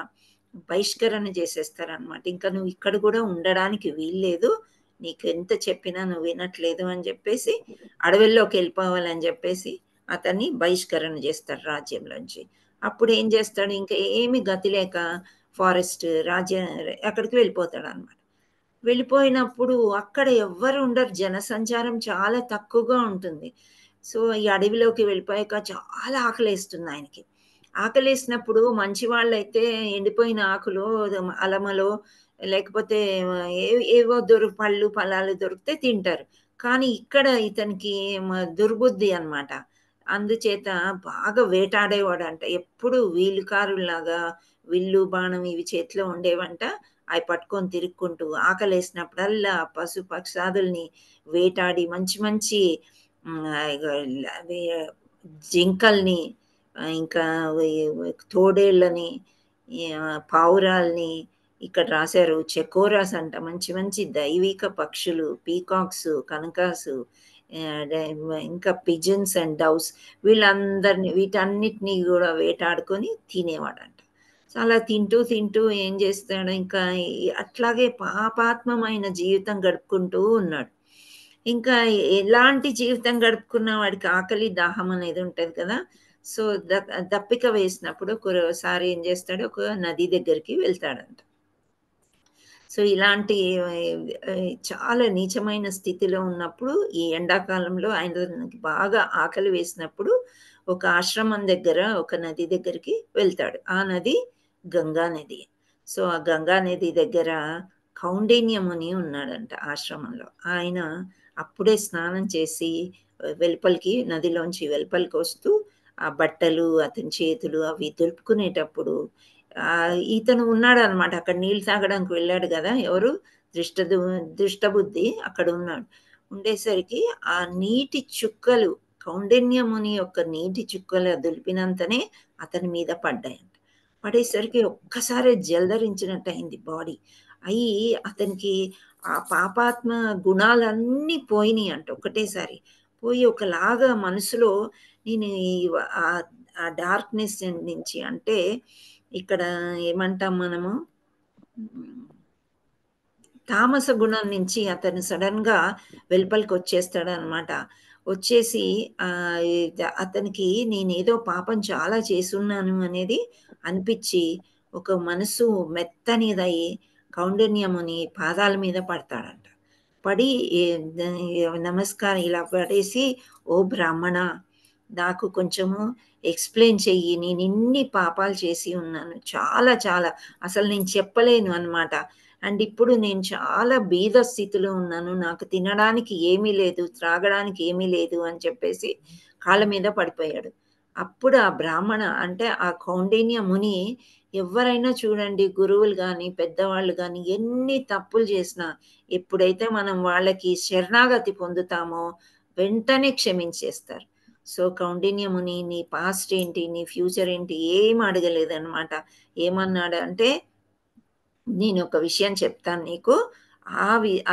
A: బహిష్కరణ చేసేస్తారనమాట. ఇంకా నువ్వు ఇక్కడ కూడా ఉండడానికి వీల్లేదు. నీకు ఎంత చెప్పినా నువ్వు వినట్లేదు అని చెప్పేసి అడవుల్లోకి వెళ్ళిపోవాలని చెప్పేసి అతన్ని బహిష్కరణ చేస్తారు రాజ్యంలోంచి. అప్పుడు ఏం చేస్తాడు ఇంకా ఏమి గతి లేక ఫారెస్ట్ అక్కడికి వెళ్ళిపోతాడు అనమాట. వెళ్ళిపోయినప్పుడు అక్కడ ఎవ్వరు ఉండరు. జనసంచారం చాలా తక్కువగా ఉంటుంది. సో, ఈ అడవిలోకి వెళ్ళిపోయాక చాలా ఆకలేస్తుంది ఆయనకి. ఆకలేసినప్పుడు మంచి వాళ్ళైతే ఎండిపోయిన ఆకులో, అలమలో లేకపోతే ఏవో పళ్ళు, ఫలాలు దొరికితే తింటారు. కానీ ఇక్కడ ఇతనికి దుర్బుద్ధి అన్నమాట. అందుచేత బాగా వేటాడేవాడంట. ఎప్పుడు వీలుకారుల్లాగా విల్లు, బాణం ఇవి చేతిలో ఉండేవంట. అవి పట్టుకొని తిరుక్కుంటూ ఆకలేసినప్పుడల్లా పశు పక్షాదుల్ని వేటాడి మంచి మంచి జింకల్ని ఇంకా తోడేళ్ళని పావురాల్ని ఇక్కడ రాశారు. చెకోరాస్ అంట మంచి మంచి దైవిక పక్షులు, పీకాక్స్, కనకాసు, ఇంకా పిజన్స్ అండ్ డౌస్ వీళ్ళందరినీ వీటన్నిటినీ కూడా వేటాడుకొని తినేవాడంట. సో అలా తింటూ తింటూ ఏం చేస్తాడు ఇంకా అట్లాగే పాపాత్మమైన జీవితం గడుపుకుంటూ ఉన్నాడు. ఇంకా ఎలాంటి జీవితం గడుపుకున్న వాడికి ఆకలి దాహం అనేది ఉంటది కదా! సో దప్పిక వేసినప్పుడు ఒకసారి ఏం చేస్తాడు ఒక నది దగ్గరికి వెళ్తాడంట. సో ఇలాంటి చాలా నీచమైన స్థితిలో ఉన్నప్పుడు ఈ ఎండాకాలంలో ఆయనకి బాగా ఆకలి వేసినప్పుడు ఒక ఆశ్రమం దగ్గర ఒక నది దగ్గరికి వెళ్తాడు. ఆ నది గంగా నది. సో ఆ గంగా నది దగ్గర కౌండిన్య ముని ఉన్నాడంట ఆశ్రమంలో. ఆయన అప్పుడే స్నానం చేసి వెలుపలికి నదిలోంచి వెలుపలికి వస్తూ ఆ బట్టలు అతని చేతులు అవి దులుపుకునేటప్పుడు ఇతను ఉన్నాడు అనమాట. అక్కడ నీళ్ళు తాగడానికి వెళ్ళాడు కదా ఎవరు దుష్టబుద్ధి అక్కడ ఉన్నాడు. ఉండేసరికి ఆ నీటి చుక్కలు కౌండిన్యముని యొక్క నీటి చుక్కలు దులిపినంతనే అతని మీద పడ్డాయంట. పడేసరికి ఒక్కసారి జలధరించినట్టు అయింది బాడీ. అయి అతనికి ఆ పాపాత్మ గుణాలన్నీ పోయినాయి అంట ఒకటేసారి. పోయి ఒకలాగా మనసులో నేను ఆ డార్క్నెస్ నుంచి, అంటే ఇక్కడ ఏమంటాం మనము, తామస గుణం నుంచి అతను సడన్ గా వెలుపలికి వచ్చేస్తాడు అనమాట. వచ్చేసి అతనికి నేనేదో పాపం చాలా చేసున్నాను అనేది అనిపించి ఒక మనసు మెత్తనిదయి కౌండిన్యముని పాదాల మీద పడతాడంట. పడి నమస్కారం ఇలా పడేసి, ఓ బ్రాహ్మణ, నాకు కొంచెము ఎక్స్ప్లెయిన్ చెయ్యి, నేను ఇన్ని పాపాలు చేసి ఉన్నాను, చాలా చాలా అసలు నేను చెప్పలేను అనమాట. అండ్ ఇప్పుడు నేను చాలా బీద స్థితిలో ఉన్నాను, నాకు తినడానికి ఏమీ లేదు, త్రాగడానికి ఏమీ లేదు అని చెప్పేసి కాళ్ళ మీద పడిపోయాడు. అప్పుడు ఆ బ్రాహ్మణ, అంటే ఆ కౌండిన్య ముని, ఎవరైనా చూడండి, గురువులు కానీ పెద్దవాళ్ళు కానీ ఎన్ని తప్పులు చేసినా ఎప్పుడైతే మనం వాళ్ళకి శరణాగతి పొందుతామో వెంటనే క్షమించేస్తారు. సో కౌండిన్య ముని నీ పాస్ట్ ఏంటి, నీ ఫ్యూచర్ ఏంటి ఏం అడగలేదన్నమాట. ఏమన్నాడు అంటే, నేను ఒక విషయం చెప్తాను నీకు,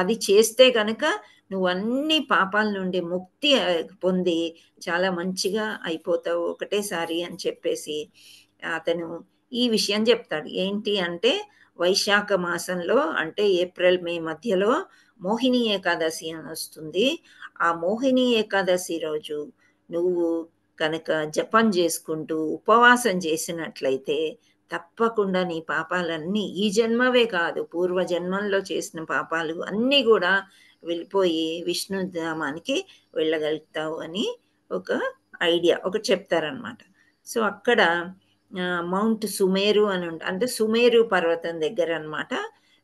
A: అది చేస్తే కనుక నువ్వు అన్ని పాపాల నుండి ముక్తి పొంది చాలా మంచిగా అయిపోతావు ఒకటేసారి అని చెప్పేసి అతను ఈ విషయం చెప్తాడు. ఏంటి అంటే, వైశాఖ మాసంలో, అంటే ఏప్రిల్ మే మధ్యలో మోహిని ఏకాదశి అని వస్తుంది. ఆ మోహిని ఏకాదశి రోజు నువ్వు కనుక జపం చేసుకుంటూ ఉపవాసం చేసినట్లయితే తప్పకుండా నీ పాపాలన్నీ, ఈ జన్మవే కాదు పూర్వ జన్మంలో చేసిన పాపాలు అన్నీ కూడా వెళ్ళిపోయి విష్ణుధామానికి వెళ్ళగలుగుతావు అని ఒక ఐడియా ఒకటి చెప్తారనమాట. సో అక్కడ మౌంట్ సుమేరు అని అంటే సుమేరు పర్వతం దగ్గర అనమాట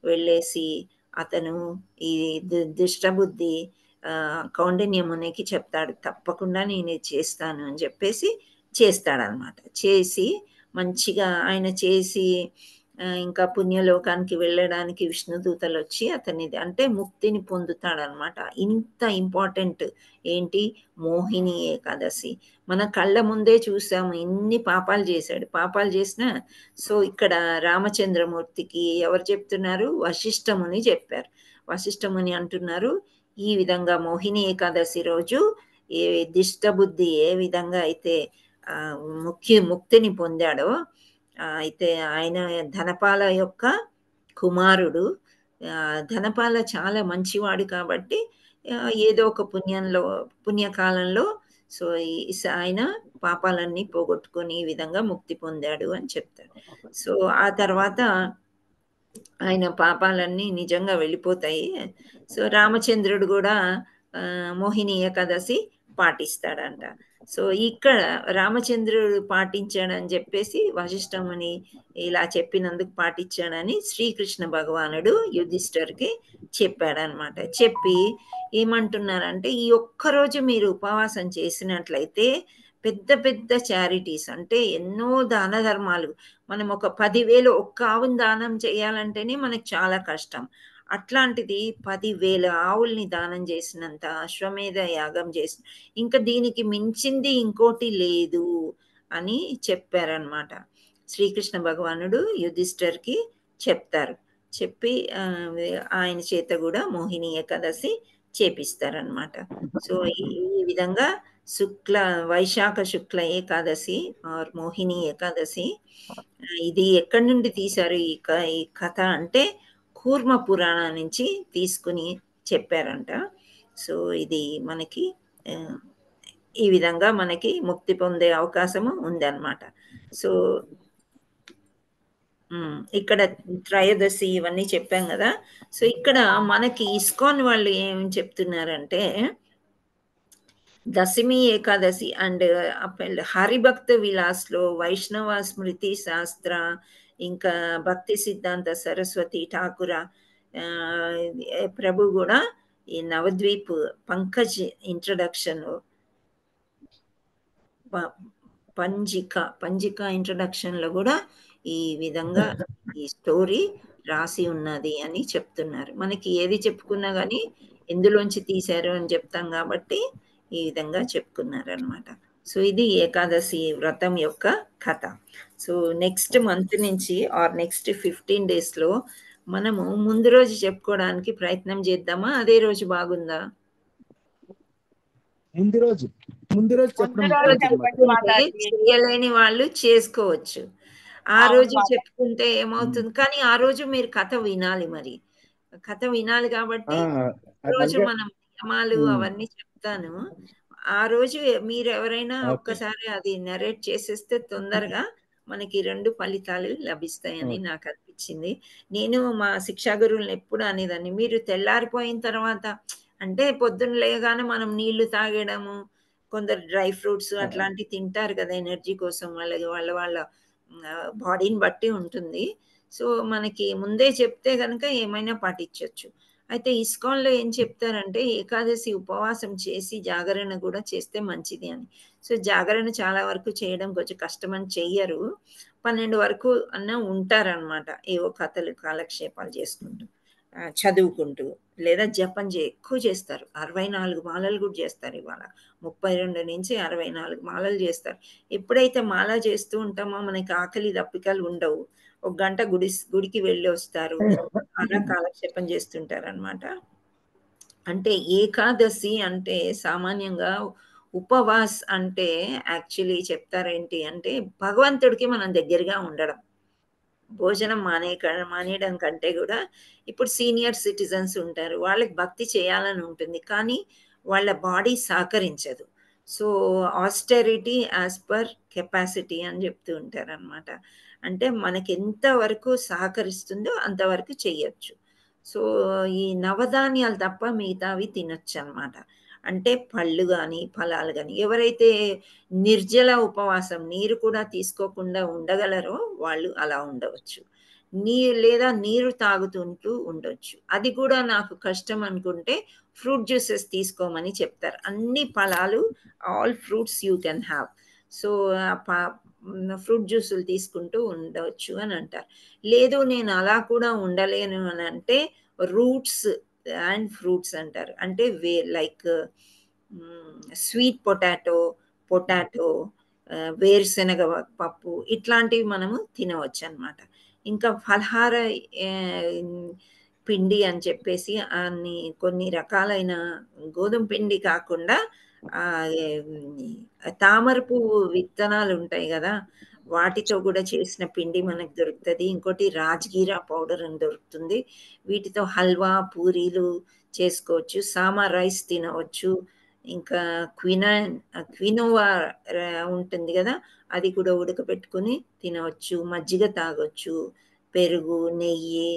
A: వెళ్ళేసి అతను ఈ దుష్టబుద్ధి కౌండిన్య మునికి చెప్తాడు, తప్పకుండా నేను ఇది చేస్తాను అని చెప్పేసి చేస్తాడనమాట. చేసి మంచిగా ఆయన చేసి ఇంకా పుణ్యలోకానికి వెళ్ళడానికి విష్ణుదూతలు వచ్చి అతని అంటే ముక్తిని పొందుతాడనమాట. ఇంత ఇంపార్టెంట్ ఏంటి, మోహిని ఏకాదశి మన కళ్ళ ముందే చూసాము, ఇన్ని పాపాలు చేశాడు, పాపాలు చేసినా. సో ఇక్కడ రామచంద్రమూర్తికి ఎవరు చెప్తున్నారు, వశిష్ఠముని చెప్పారు. వశిష్ఠముని అంటున్నారు, ఈ విధంగా మోహిని ఏకాదశి రోజు ఏ దిష్టబుద్ధి ఏ విధంగా అయితే ముక్తిని పొందాడో, అయితే ఆయన ధనపాల యొక్క కుమారుడు. ధనపాల చాలా మంచివాడు కాబట్టి ఏదో ఒక పుణ్యకాలంలో సో ఆయన పాపాలన్నీ పోగొట్టుకొని ఈ విధంగా ముక్తి పొందాడు అని చెప్తాడు. సో ఆ తర్వాత ఆయన పాపాలన్నీ నిజంగా వెళ్ళిపోతాయి. సో రామచంద్రుడు కూడా మోహిని ఏకాదశి పాటిస్తాడంట. సో ఇక్కడ రామచంద్రుడు పాటించాడని చెప్పేసి వశిష్ఠముని ఇలా చెప్పినందుకు పాటించాడని శ్రీకృష్ణ భగవానుడు యుధిష్ఠిరుకి చెప్పాడనమాట. చెప్పి ఏమంటున్నారంటే, ఈ ఒక్కరోజు మీరు ఉపవాసం చేసినట్లయితే పెద్ద పెద్ద చారిటీస్, అంటే ఎన్నో దాన ధర్మాలు, మనం ఒక 10,000 ఒక్క ఆవుని దానం చేయాలంటేనే మనకు చాలా కష్టం. అట్లాంటిది 10,000 ఆవుల్ని దానం చేసినంత, అశ్వమేధ యాగం చేసిన, ఇంకా దీనికి మించింది ఇంకోటి లేదు అని చెప్పారనమాట. శ్రీకృష్ణ భగవానుడు యుధిష్ఠిరుకి చెప్తారు. చెప్పి ఆయన చేత కూడా మోహిని ఏకాదశి చేపిస్తారనమాట. సో ఈ విధంగా వైశాఖ శుక్ల ఏకాదశి ఆర్ మోహిని ఏకాదశి, ఇది ఎక్కడి నుండి తీశారు ఈ కథ అంటే కూర్మ పురాణం నుంచి తీసుకుని చెప్పారంట. సో ఇది మనకి ఈ విధంగా మనకి ముక్తి పొందే అవకాశము ఉందన్నమాట. సో ఇక్కడ త్రయోదశి ఇవన్నీ చెప్పాం కదా. సో ఇక్కడ మనకి ఇస్కాన్ వాళ్ళు ఏం చెప్తున్నారంటే, దశమి ఏకాదశి అండ్ హరిభక్త విలాస్లో వైష్ణవ స్మృతి శాస్త్ర, ఇంకా భక్తి సిద్ధాంత సరస్వతి ఠాకుర ప్రభు కూడా ఈ నవద్వీప్ పంకజ్ ఇంట్రడక్షన్ పంజిక ఇంట్రడక్షన్ లో కూడా ఈ విధంగా ఈ స్టోరీ రాసి ఉన్నది అని చెప్తున్నారు. మనకి ఏది చెప్పుకున్నా కానీ ఎందులోంచి తీశారు అని చెప్తాం కాబట్టి ఈ విధంగా చెప్పుకున్నారనమాట. సో ఇది ఏకాదశి వ్రతం యొక్క కథ. సో నెక్స్ట్ మంత్ నుంచి ఆర్ నెక్స్ట్ 15 డేస్లో మనము ముందు రోజు చెప్పుకోవడానికి ప్రయత్నం చేద్దామా? అదే రోజు బాగుందా?
I: ముందు రోజు చెప్పడం
A: చేయలేని వాళ్ళు చేసుకోవచ్చు. ఆ రోజు చెప్పుకుంటే ఏమవుతుంది, కానీ ఆ రోజు మీరు కథ వినాలి. మరి కథ వినాలి కాబట్టి రోజు మనం నియమాలు అవన్నీ చెప్తాను. ఆ రోజు మీరు ఎవరైనా ఒక్కసారి అది నరేట్ చేసేస్తే తొందరగా మనకి 2 ఫలితాలు లభిస్తాయని నాకు అనిపించింది. నేను మా శిక్షా గురువులను ఎప్పుడు అనేదాన్ని, మీరు తెల్లారిపోయిన తర్వాత అంటే పొద్దున్న లేగానే మనం నీళ్లు తాగడము, కొందరు డ్రై ఫ్రూట్స్ అట్లాంటివి తింటారు కదా ఎనర్జీ కోసం, వాళ్ళ బాడీని బట్టి ఉంటుంది. సో మనకి ముందే చెప్తే కనుక ఏమైనా పాటించవచ్చు. అయితే ఇస్కాన్లో ఏం చెప్తారంటే ఏకాదశి ఉపవాసం చేసి జాగరణ కూడా చేస్తే మంచిది అని. సో జాగరణ చాలా వరకు చేయడం కొంచెం కష్టమని చెయ్యరు. 12 వరకు అన్న ఉంటారనమాట, ఏవో కథలు కాలక్షేపాలు చేసుకుంటూ చదువుకుంటూ, లేదా జపం ఎక్కువ చేస్తారు. 64 మాలలు కూడా చేస్తారు. ఇవాళ 32 నుంచి 64 మాలలు చేస్తారు. ఎప్పుడైతే మాల చేస్తూ ఉంటామో మనకి ఆకలి దప్పికలు ఉండవు. 1 గంట గుడికి వెళ్ళి వస్తారు, అలా కాలక్షేపం చేస్తుంటారు అనమాట. అంటే ఏకాదశి అంటే సామాన్యంగా ఉపవాస్ అంటే యాక్చువల్లీ చెప్తారేంటి అంటే భగవంతుడికి మనం దగ్గరగా ఉండడం. భోజనం మానేయడం కంటే కూడా ఇప్పుడు సీనియర్ సిటిజన్స్ ఉంటారు, వాళ్ళకి భక్తి చేయాలని ఉంటుంది, కానీ వాళ్ళ బాడీ సహకరించదు. So austerity as per capacity అని చెప్తూ ఉంటారు అనమాట. అంటే మనకి ఎంతవరకు సహకరిస్తుందో అంతవరకు చెయ్యొచ్చు. సో ఈ నవధాన్యాలు తప్ప మిగతావి తినొచ్చు అనమాట. అంటే పళ్ళు కానీ ఫలాలు కానీ, ఎవరైతే నిర్జల ఉపవాసం నీరు కూడా తీసుకోకుండా ఉండగలరో వాళ్ళు అలా ఉండవచ్చు. లేదా నీరు తాగుతుంటూ ఉండొచ్చు. అది కూడా నాకు కష్టం అనుకుంటే ఫ్రూట్ జ్యూసెస్ తీసుకోమని చెప్తారు. అన్ని ఫలాలు, all fruits you can have. So fruit జ్యూసులు తీసుకుంటూ ఉండవచ్చు అని అంటారు. లేదు నేను అలా కూడా ఉండలేను అని అంటే రూట్స్ అండ్ ఫ్రూట్స్ అంటారు. అంటే లైక్ స్వీట్ పొటాటో, వేరుశనగ పప్పు ఇట్లాంటివి మనము తినవచ్చు అనమాట. ఇంకా ఫలహార పిండి అని చెప్పేసి కొన్ని రకాలైన గోధుమ పిండి కాకుండా తామర పువ్వు విత్తనాలు ఉంటాయి కదా, వాటితో కూడా చేసిన పిండి మనకు దొరుకుతుంది. ఇంకోటి రాజ్గీరా పౌడర్ అని దొరుకుతుంది. వీటితో హల్వా, పూరీలు చేసుకోవచ్చు. సామా రైస్ తినవచ్చు. ఇంకా క్వినోవా ఉంటుంది కదా, అది కూడా ఉడకబెట్టుకుని తినవచ్చు. మజ్జిగ తాగొచ్చు. పెరుగు, నెయ్యి,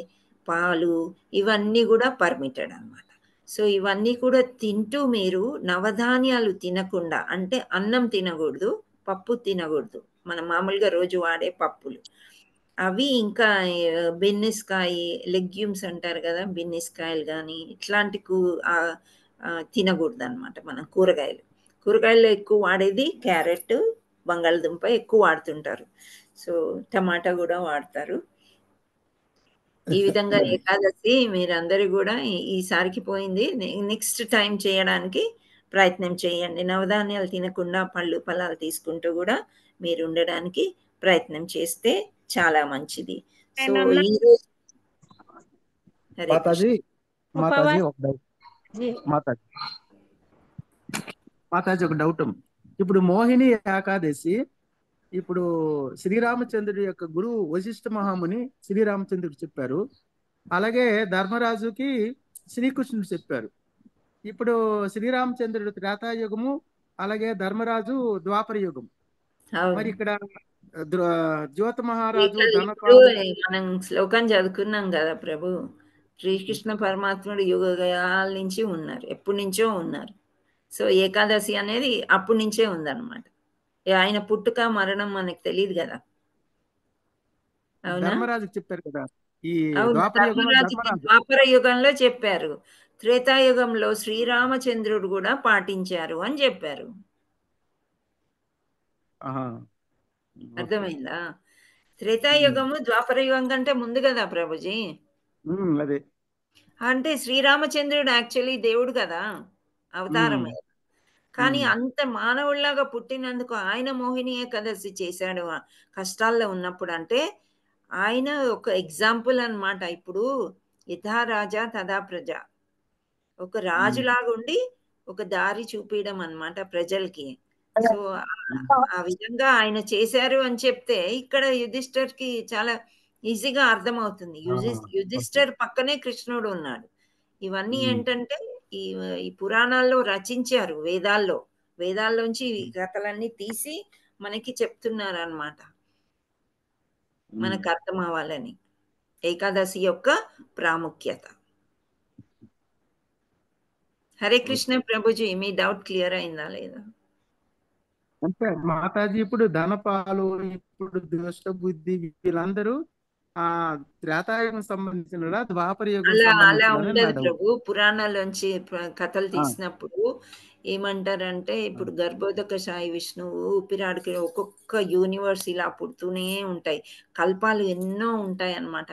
A: పాలు ఇవన్నీ కూడా పర్మిటెడ్ అనమాట. సో ఇవన్నీ కూడా తింటూ మీరు నవధాన్యాలు తినకుండా, అంటే అన్నం తినకూడదు, పప్పు తినకూడదు, మనం మామూలుగా రోజు వాడే పప్పులు అవి, ఇంకా బెన్నిస్కాయ లెగ్యూమ్స్ అంటారు కదా, బెన్నిస్కాయలు కానీ ఇట్లాంటి తినకూడదు అనమాట. మనం కూరగాయల్లో ఎక్కువ వాడేది క్యారెట్, బంగాళదుంప ఎక్కువ వాడుతుంటారు. సో టమాటా కూడా వాడతారు. ఈ విధంగా ఏకాదశి మీరందరూ కూడా ఈసారికి పోయింది, నెక్స్ట్ టైం చేయడానికి ప్రయత్నం చేయండి. నవధాన్యాలు తినకుండా పళ్ళు ఫలాలు తీసుకుంటూ కూడా మీరు ఉండడానికి ప్రయత్నం చేస్తే చాలా మంచిది. సో ఈరోజు
I: మాతాజీ ఒక డౌట్. ఇప్పుడు మోహిని ఏకాదశి, ఇప్పుడు శ్రీరామచంద్రుడి యొక్క గురువు వశిష్ఠ మహాముని శ్రీరామచంద్రుడు చెప్పారు, అలాగే ధర్మరాజుకి శ్రీకృష్ణుడు చెప్పారు. ఇప్పుడు శ్రీరామచంద్రుడు త్రేతాయుగము, అలాగే ధర్మరాజు ద్వాపర యుగం. మరి ఇక్కడ జ్యోత మహారాజు
A: మనం శ్లోకం చదువుకున్నాం కదా ప్రభు, శ్రీకృష్ణ పరమాత్ముడు యుగాల నుంచి ఉన్నారు, ఎప్పటి నుంచో ఉన్నారు. సో ఏకాదశి అనేది అప్పటి నుంచే ఉందన్నమాట. ఆయన పుట్టుక మరణం మనకు తెలియదు కదా. అవునా?
I: ధర్మరాజుకి చెప్పారు కదా, ఈ
A: ద్వాపర యుగంలో చెప్పారు. త్రేతాయుగంలో శ్రీరామచంద్రుడు కూడా పాటించారు అని చెప్పారు. అర్థమైందా? త్రేతాయుగము ద్వాపర యుగం కంటే ముందు కదా ప్రభుజీ. అంటే శ్రీరామచంద్రుడు యాక్చువల్లీ దేవుడు కదా, అవతారం. కానీ అంత మానవుల్లాగా పుట్టినందుకు ఆయన మోహిని ఏకాదశి చేశాడు కష్టాల్లో ఉన్నప్పుడు. అంటే ఆయన ఒక ఎగ్జాంపుల్ అన్నమాట. ఇప్పుడు యథా రాజా తథా ప్రజ. ఒక రాజులాగా ఉండి ఒక దారి చూపించడం అన్నమాట ప్రజలకి. సో ఆ విధంగా ఆయన చేశారు అని చెప్తే ఇక్కడ యుధిష్ఠర్కి చాలా ఈజీగా అర్థమవుతుంది. యుధిష్ఠర్ పక్కనే కృష్ణుడు ఉన్నాడు. ఇవన్నీ ఏంటంటే ఈ ఈ పురాణాల్లో రచించారు, వేదాల్లోంచి ఈ కథలన్నీ తీసి మనకి చెప్తున్నారు అన్నమాట, మనకు అర్థం అవ్వాలని ఏకాదశి యొక్క ప్రాముఖ్యత. హరే కృష్ణ ప్రభుజీ, మీ డౌట్ క్లియర్ అయిందా లేదా?
I: అంటే మాతాజీ ఇప్పుడు ధనపాలు, ఇప్పుడు దుష్ట బుద్ధి, వీళ్ళందరూ ఆ త్రేతాయుగం సంబంధించిన ద్వాపర యుగం
A: అలా
I: సంబంధించిన
A: ఉండదు ప్రభు. పురాణాల్లోంచి కథలు తీసినప్పుడు ఏమంటారంటే, ఇప్పుడు గర్భోదక సాయి విష్ణువు ఊపిరాడికి ఒక్కొక్క యూనివర్స్ ఇలా పుడుతూనే ఉంటాయి. కల్పాలు ఎన్నో ఉంటాయి అన్నమాట.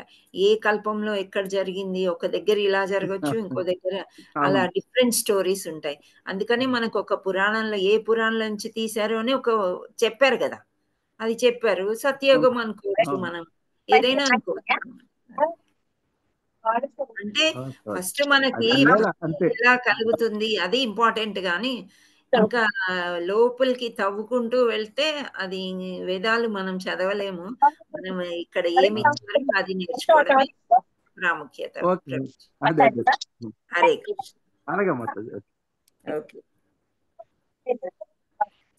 A: ఏ కల్పంలో ఎక్కడ జరిగింది, ఒక దగ్గర ఇలా జరగచ్చు, ఇంకో దగ్గర అలా డిఫరెంట్ స్టోరీస్ ఉంటాయి. అందుకని మనకు ఒక పురాణంలో ఏ పురాణం నుంచి తీశారు అని ఒక చెప్పారు కదా, అది చెప్పారు. సత్యయుగం అనుకోవచ్చు, మనం ఏదైనా అనుకోవచ్చు. అంటే ఫస్ట్ మనకి ఎలా కలుగుతుంది అది ఇంపార్టెంట్, గాని ఇంకా లోపలికి తవ్వుకుంటూ వెళ్తే అది వేదాలు మనం చదవలేము. మనం ఇక్కడ ఏమి ఇచ్చారో అది నేర్చుకోవడమే ప్రాముఖ్యత. హరే కృష్ణ. ఓకే,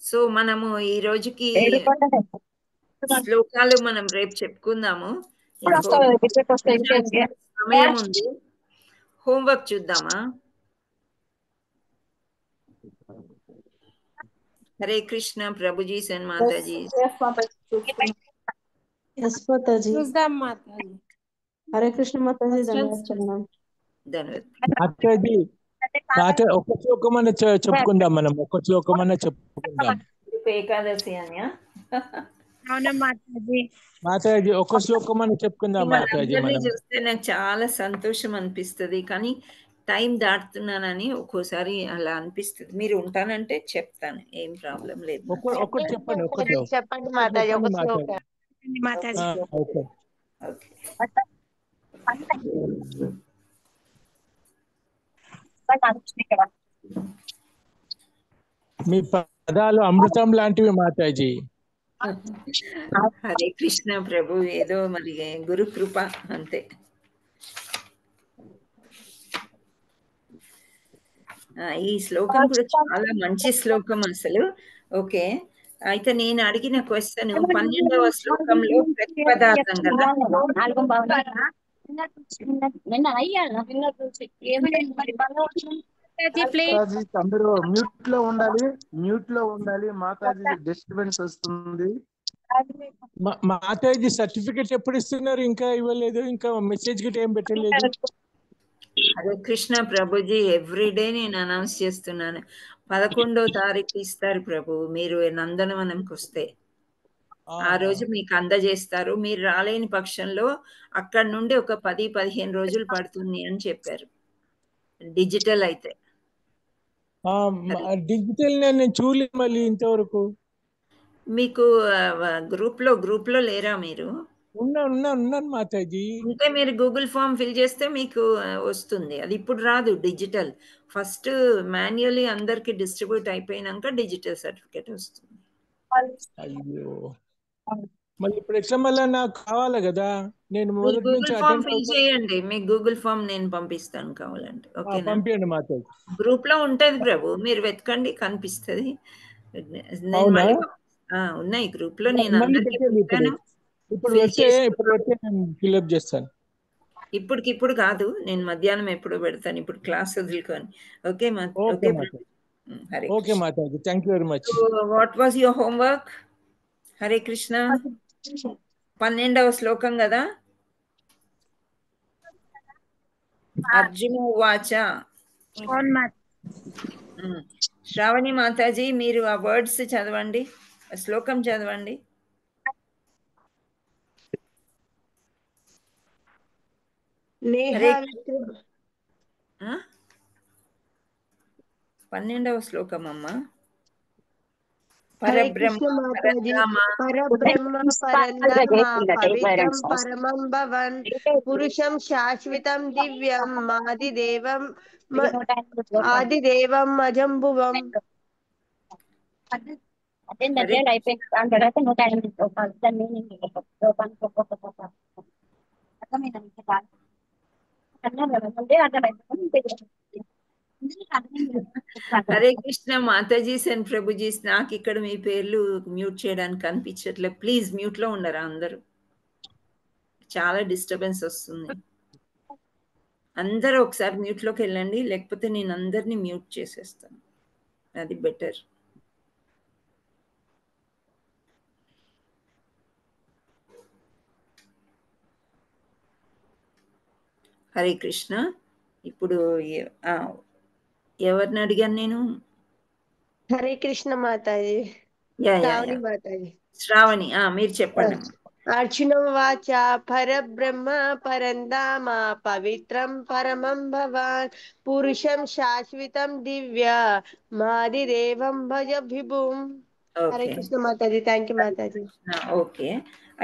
A: సో మనము ఈ రోజుకి శ్లోకాలు మనం రేపు చెప్పుకుందాము. సమయం ఉంది. హోంవర్క్ చూద్దామా? హరే కృష్ణ ప్రభుజీ, సెన్ మాతాజీ.
C: హరే కృష్ణ మాతాజీ,
A: ధన్యవాదాలు.
J: ఒక శ్లోకమన్నా చెప్పుకుందాం, మనం ఒక శ్లోకమన్నా చెప్పుకుందాం.
A: ఏకాదశి అన్యా
J: మాతాజీ ఒక శ్లోకమన్నా చెప్పుకుందాం మాతాజీ. మనం
A: చూస్తే నాకు చాలా సంతోషం అనిపిస్తుంది, కానీ టైం దాటుతున్నానని ఒక్కోసారి అలా అనిపిస్తుంది. మీరు ఉంటానంటే చెప్తాను, ఏం ప్రాబ్లం లేదు.
J: ఒకటి చెప్పండి, ఒకటి
D: చెప్పండి మాతాజీ, ఒక శ్లోకం.
J: ఓకే. మీ పదాలు అమృతం లాంటివి మాతాజీ.
A: హరే కృష్ణ ప్రభు, ఏదో మరి గురు కృప అంతే. ఈ శ్లోకం కూడా చాలా మంచి శ్లోకం అసలు. ఓకే, అయితే నేను అడిగిన క్వశ్చన్ 12వ శ్లోకంలో ప్రతిపదార్థం కదా.
I: అందరూ మ్యూట్ లో ఉండాలి మాతాజీ, డిస్టర్బెన్స్ వస్తుంది.
J: మాతాజీ సర్టిఫికెట్ ఎప్పుడు ఇస్తున్నారు? ఇంకా ఇవ్వలేదు, ఇంకా మెసేజ్ గిట్ ఏం పెట్టలేదు.
A: హరే కృష్ణ ప్రభుజీ, ఎవ్రీడే నేను అనౌన్స్ చేస్తున్నాను. 11వ తారీఖు ఇస్తారు ప్రభు. మీరు నందనవనంకి వస్తే ఆ రోజు మీకు అందజేస్తారు. మీరు రాలేని పక్షంలో అక్కడ నుండి ఒక 10-15 రోజులు పడుతుంది అని చెప్పారు, డిజిటల్ అయితే.
J: డిజిటల్ నేను చూడలేదు మళ్ళీ ఇంతవరకు.
A: మీకు గ్రూప్ లో లేరా మీరు?
J: ఉన్నాను మాతాజీ.
A: ఉంటే మీరు గూగుల్ ఫామ్ ఫిల్ చేస్తే మీకు వస్తుంది. అది ఇప్పుడు రాదు డిజిటల్. ఫస్ట్ మాన్యువల్లీ అందరికి డిస్ట్రిబ్యూట్ అయిపోయినాక డిజిటల్ సర్టిఫికేట్ వస్తుంది.
J: అయ్యో, మళ్ళీ ఇప్పుడు ఎట్లా? మళ్ళీ నాకు కావాలి కదా, నేను మొదటి నుంచి
A: గూగుల్ ఫామ్ ఫిల్ చేయండి. మీకు గూగుల్ ఫామ్ నేను పంపిస్తాను కావాలంటే. ఓకే,
J: పంపించండి మాతాజీ.
A: గ్రూప్ లో ఉంటది ప్రభు, మీరు వెతకండి కనిపిస్తుంది. ఉన్నాయి గ్రూప్ లో, నేను అందరికి పంపాను.
J: ఇప్పుడు నేను ఫిల్అప్ చేస్తాను.
A: ఇప్పుడు కాదు, నేను మధ్యాహ్నం ఎప్పుడు పెడతాను, ఇప్పుడు క్లాస్ వదులుకొని. Okay
J: okay Mataji, thank you very much.
A: What was your homework? Hare Krishna. 12వ శ్లోకం కదా. అర్జున ఉవాచ. శ్రావణి మాతాజీ, మీరు ఆ వర్డ్స్ చదవండి, శ్లోకం చదవండి. 12వ శ్లోకం అమ్మా.
D: హరే
A: పరబ్రహ్మ
D: కృష్ణ మాతాజీ.
A: పరంధామ
D: పరబ్రహ్మ పరంధామ పవిత్రం పరమం భవన్ పురుషం శాశ్వతం దివ్యం ఆదిదేవం అజంబువం.
A: హరే
B: అయిపోయిన దాని తర్వాత 108 శ్లోకాలు. దాని మీనింగ్ శ్లోకానికి ఒక్కొక్క శ్లోకం. అర్థమైందా మీకు?
A: హరే కృష్ణ మాతాజీస్ అండ్ ప్రభుజీస్. నాకు ఇక్కడ మీ పేర్లు మ్యూట్ చేయడానికి కనిపించట్లేదు. ప్లీజ్ మ్యూట్ లో ఉండరా అందరూ? చాలా డిస్టర్బెన్స్ వస్తుంది. అందరూ ఒకసారి మ్యూట్ లోకి వెళ్ళండి, లేకపోతే నేను అందరినీ మ్యూట్ చేసేస్తాను. అది బెటర్. హరే కృష్ణ. ఇప్పుడు ఎవరిని అడిగాను నేను?
D: హరే కృష్ణ మాతాజీ.
A: యా యా
D: శ్రావణి
A: యా
D: మాతాజీ.
A: శ్రావణి, మీరు చెప్పండి.
D: అర్జునం వాచ పరబ్రహ్మ పరంధామ పవిత్రం పరమం భవాన్ పురుషం శాశ్వతం దివ్య మాదిదేవం భజ విభుం. Hare
A: okay
D: Krishna Mataji. Thank you Mataji.
A: Okay.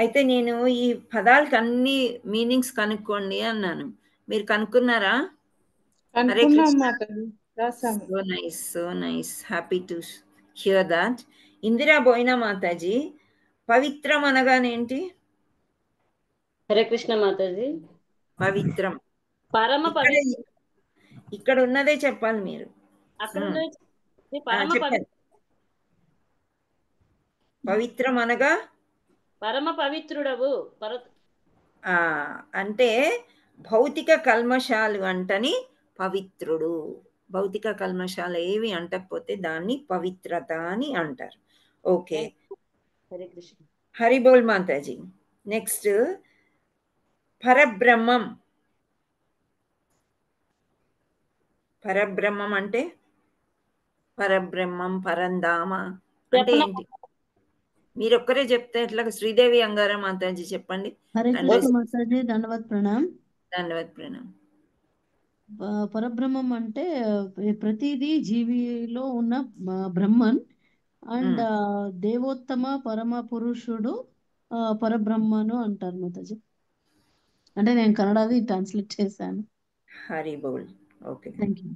A: అయితే నేను ఈ పదాలకు అన్ని మీనింగ్స్ కనుక్కోండి అన్నాను. మీరు కనుక్కున్నారా? Hare Krishna. So nice, so nice. Happy to hear that. Indira Boyina Mataji, పవిత్రం అనగానేంటి?
H: హరే కృష్ణ మాతాజీ.
A: పవిత్రం
H: పరమ
A: ఇక్కడ ఉన్నదే చెప్పాలి మీరు. చెప్పండి. పవిత్రం అనగా
H: పరమ పవిత్రుడవు.
A: అంటే భౌతిక కల్మషాలు అంటని పవిత్రుడు. భౌతిక కల్మషాలు ఏవి అంటకపోతే దాన్ని పవిత్రత అని అంటారు. ఓకే.
H: హరే కృష్ణ.
A: హరి బోల్ మాతాజీ. నెక్స్ట్ పరబ్రహ్మం. పరబ్రహ్మం అంటే పరబ్రహ్మం పరంధామ అంటే ఏంటి? మీరు ఒక్కరే చెప్తే ఎట్లా? శ్రీదేవి అంగారా మాతాజీ చెప్పండి.
C: హరే కృష్ణ మాతాజీ. దండవత్ ప్రణామ్.
A: దండవత్ ప్రణామ్.
C: పరబ్రహ్మం అంటే ప్రతిదీ జీవిలో ఉన్న బ్రహ్మన్ అండ్ దేవోత్తమ పరమ పురుషుడు పరబ్రహ్మను అంటారు మాతాజీ. అంటే నేను కన్నడది ట్రాన్స్లేట్ చేశాను.
A: హరి బోల్. ఓకే.
C: Thank you.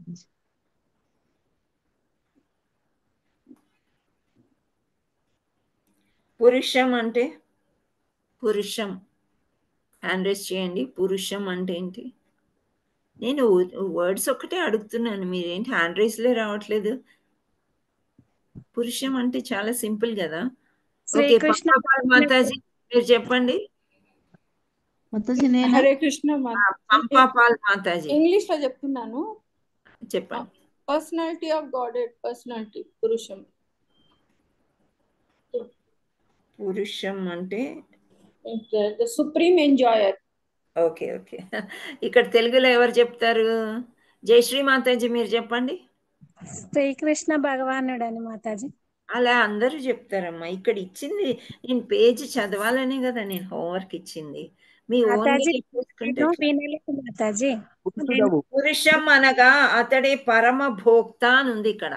A: పురుషం అంటే పురుషం హ్యాండ్ రైజ్ చేయండి. పురుషం అంటే ఏంటి? నేను వర్డ్స్ ఒక్కటే అడుగుతున్నాను, మీరేంటి హ్యాండ్ రైజ్లే రావట్లేదు? పురుషం అంటే చాలా సింపుల్ కదా. ఓకే. పంపాపాల్ మాతాజీ మీరు చెప్పండి.
K: హరే కృష్ణ.
A: పంపాపాల్ మాతాజీ
K: ఇంగ్లీష్ లో చెప్తున్నాను.
A: చెప్పండి.
K: Personality of గాడెడ్. పర్సనాలిటీ పురుషం.
A: పురుషం అంటే
K: the supreme enjoyer.
A: Okay okay. ఇక్కడ తెలుగులో ఎవరు చెప్తారు? జయశ్రీ మాతాజీ మీరు చెప్పండి.
F: శ్రీకృష్ణ భగవానుడు అని మాతాజీ.
A: అలా అందరూ చెప్తారమ్మా. ఇక్కడ ఇచ్చింది నేను పేజ్ చదవాలనే కదా నేను హోంవర్క్ ఇచ్చింది. మీ
F: మాతాజీ
A: పురుషం అనగా అతడే పరమ భోక్త అని ఉంది ఇక్కడ.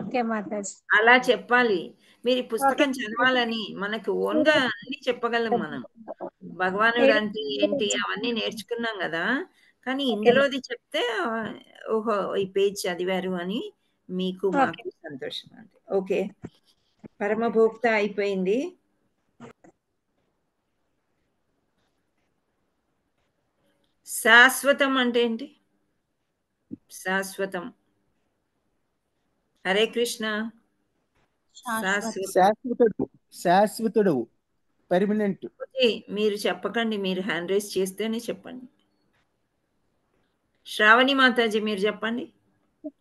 F: ఓకే మాతాజీ.
A: అలా చెప్పాలి. మీరు పుస్తకం చదవాలని మనకు ఓన్గా అన్ని చెప్పగలం మనం. భగవానుడు అంటే ఏంటి అవన్నీ నేర్చుకున్నాం కదా. కానీ ఇందులోది చెప్తే ఓహో ఈ పేజ్ చదివారు అని మీకు మాకు సంతోషం అంతే. ఓకే. పరమభోక్త అయిపోయింది. శాశ్వతం అంటే ఏంటి? శాశ్వతం. హరే కృష్ణ.
I: శాశ్వతుడు పర్మనెంట్.
A: మీరు చెప్పకండి, మీరు హ్యాండ్ రైజ్ చేస్తేనే చెప్పండి. శ్రావణి మాతాజీ మీరు చెప్పండి.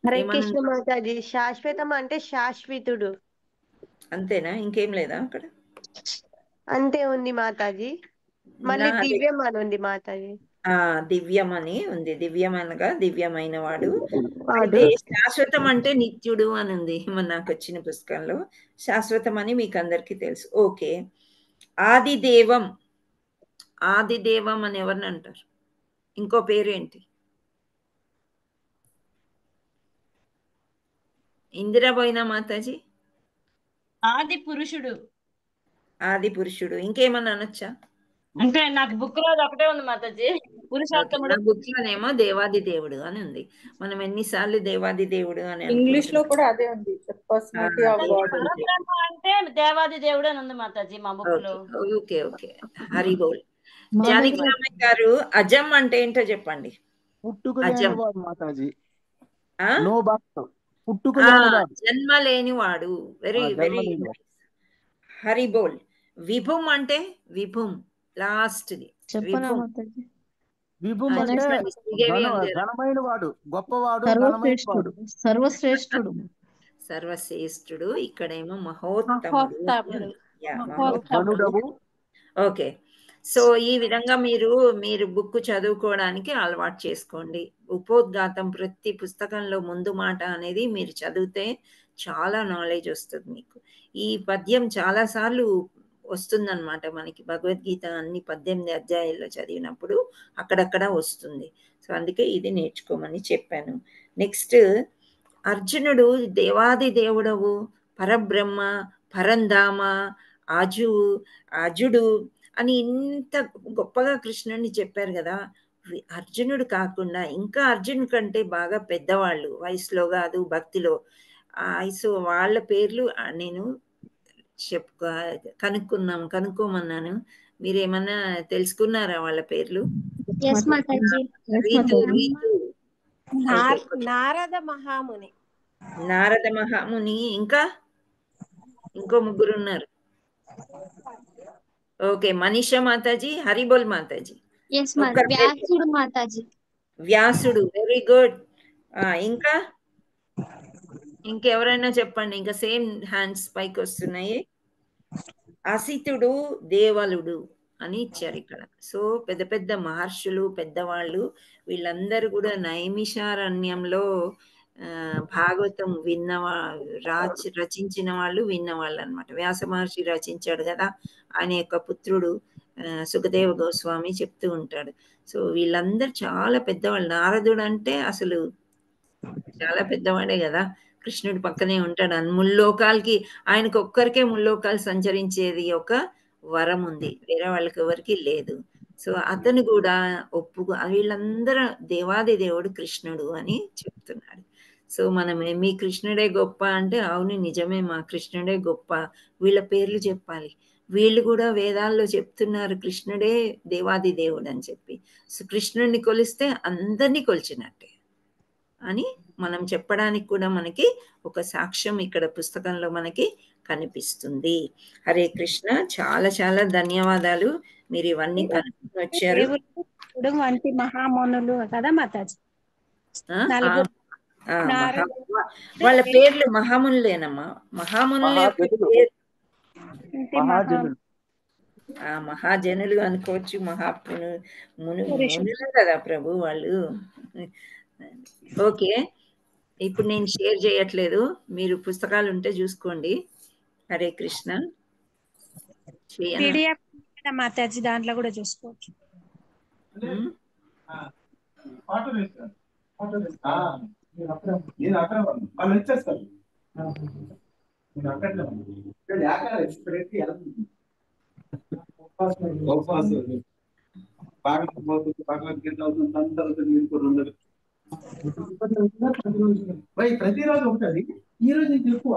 D: హరే కృష్ణ మాతాజీ. శాశ్వతం అంటే శాశ్వతుడు.
A: అంతేనా? ఇంకేం లేదా అక్కడ? అంతే
D: ఉంది మాతాజీ. మళ్ళీ దివ్యం అని ఉంది మాతాజీ.
A: దివ్యం అని ఉంది. దివ్యం అనగా దివ్యమైన వాడు. అయితే శాశ్వతం అంటే నిత్యుడు అని ఉంది నాకు వచ్చిన పుస్తకంలో. శాశ్వతం అని మీకు అందరికీ తెలుసు. ఓకే. ఆదిదేవం. ఆదిదేవం అని ఎవరిని అంటారు? ఇంకో పేరు ఏంటి? ఇందిరా పోయినా మాతాజీ?
H: ఆది పురుషుడు.
A: ఆది పురుషుడు. ఇంకేమన్నా అనొచ్చా?
H: అంటే నాకు బుక్ లో ఒకటే ఉంది మాతాజీ. పురుషోత్తముడు.
A: నా బుక్ లోనేమో దేవాది దేవుడు అని ఉంది. మనం ఎన్నిసార్లు దేవాది దేవుడు అని
K: ఇంగ్లీష్ లో
A: అనుకుంటున్నాం.
K: కూడా అదే ఉంది, పర్సనాలిటీ ఆఫ్ గాడ్.
H: పరబ్రహ్మ అంటే దేవాది దేవుడు అని ఉంది మాతాజీ మా బుక్ లో.
A: Okay okay. హరి బోల్. జానకి రామయ్య గారు, అజం అంటే ఏంటో చెప్పండి.
I: పుట్టుక లేనివాడు మాతాజీ.
A: ఆ?
I: No birth. పుట్టుక లేనివాడు.
A: జన్మ లేనివాడు. Very very Hari Bol. విభుం అంటే విభుం లాస్ట్ ది.
C: చెప్పనా మాతాజీ?
I: విభుం అంటే ఘనమైన వాడు, గొప్పవాడు,
C: సర్వశ్రేష్ఠుడు. సర్వశ్రేష్ఠుడు.
A: సర్వశ్రేష్ఠుడు. ఇక్కడేమో మహోత్తముడు. ఓకే. సో ఈ విధంగా మీరు బుక్ చదువుకోవడానికి అలవాటు చేసుకోండి. ఉపోద్ఘాతం ప్రతి పుస్తకంలో ముందు మాట అనేది మీరు చదివితే చాలా నాలెడ్జ్ వస్తుంది మీకు. ఈ పద్యం చాలాసార్లు వస్తుందన్నమాట మనకి. భగవద్గీత అన్ని 18 అధ్యాయాల్లో చదివినప్పుడు అక్కడక్కడ వస్తుంది. సో అందుకే ఇది నేర్చుకోమని చెప్పాను. నెక్స్ట్, అర్జునుడు దేవాది దేవుడవు, పరబ్రహ్మ, పరంధామ, అజుడు అని ఇంత గొప్పగా కృష్ణుడిని చెప్పారు కదా. అర్జునుడు కాకుండా ఇంకా అర్జునుడి కంటే బాగా పెద్దవాళ్ళు, వయసులో కాదు భక్తిలో. సో వాళ్ళ పేర్లు నేను కనుక్కోమన్నాను. మీరేమన్నా తెలుసుకున్నారా వాళ్ళ పేర్లు?
L: నారద మహాముని.
A: నారద మహాముని. ఇంకా ఇంకో ముగ్గురు ఉన్నారు. ఓకే. మనీషా మాతాజీ, హరిబోల్ మాతాజీ.
E: వ్యాసుడు మాతాజీ.
A: వ్యాసుడు. Very good. ఇంకా ఇంకెవరైనా చెప్పండి. ఇంకా సేమ్ హ్యాండ్స్ పైకి వస్తున్నాయి. అసితుడు, దేవలుడు అని ఇచ్చారు ఇక్కడ. సో పెద్ద పెద్ద మహర్షులు, పెద్దవాళ్ళు, వీళ్ళందరూ కూడా నైమిషారణ్యంలో భాగవతం రచించిన వాళ్ళు, విన్నవాళ్ళు అనమాట. వ్యాస మహర్షి రచించాడు కదా, ఆయన యొక్క పుత్రుడు సుఖదేవ గోస్వామి చెప్తూ ఉంటాడు. సో వీళ్ళందరూ చాలా పెద్దవాళ్ళు. నారదుడు అంటే అసలు చాలా పెద్దవాడే కదా, కృష్ణుడి పక్కనే ఉంటాడు. ముల్లోకాలకి ఆయనకు ఒక్కరికే ముల్లోకాలు సంచరించేది ఒక వరం ఉంది, వేరే వాళ్ళకి ఎవరికి లేదు. సో అతను కూడా వీళ్ళందరూ దేవాది దేవుడు కృష్ణుడు అని చెప్తున్నాడు. సో మనమే మీ కృష్ణుడే గొప్ప అంటే అవును నిజమే, మా కృష్ణుడే గొప్ప. వీళ్ళ పేర్లు చెప్పాలి. వీళ్ళు కూడా వేదాల్లో చెప్తున్నారు కృష్ణుడే దేవాది దేవుడు అని చెప్పి. సో కృష్ణుడిని కొలిస్తే అందరినీ కొలిచినట్టే అని మనం చెప్పడానికి కూడా మనకి ఒక సాక్ష్యం ఇక్కడ పుస్తకంలో మనకి కనిపిస్తుంది. హరే కృష్ణ. చాలా చాలా ధన్యవాదాలు. మీరు ఇవన్నీ కనుక్కొని వచ్చారు.
F: వంటి మహామునులు కదా మాతాజీ.
A: వాళ్ళ పేర్లు మహామునులేనమ్మా. మహామునులు మహాజనులు అనుకోవచ్చు, మునులు కదా ప్రభు వాళ్ళు. ఓకే. ఇప్పుడు నేను షేర్ చేయట్లేదు, మీరు పుస్తకాలు ఉంటే చూసుకోండి. హరే కృష్ణ.
F: మాతాజీ దాంట్లో కూడా చూసుకోవచ్చు.
I: ప్రతిరోజు ఉంటుంది, ఈ రోజు ఎక్కువ.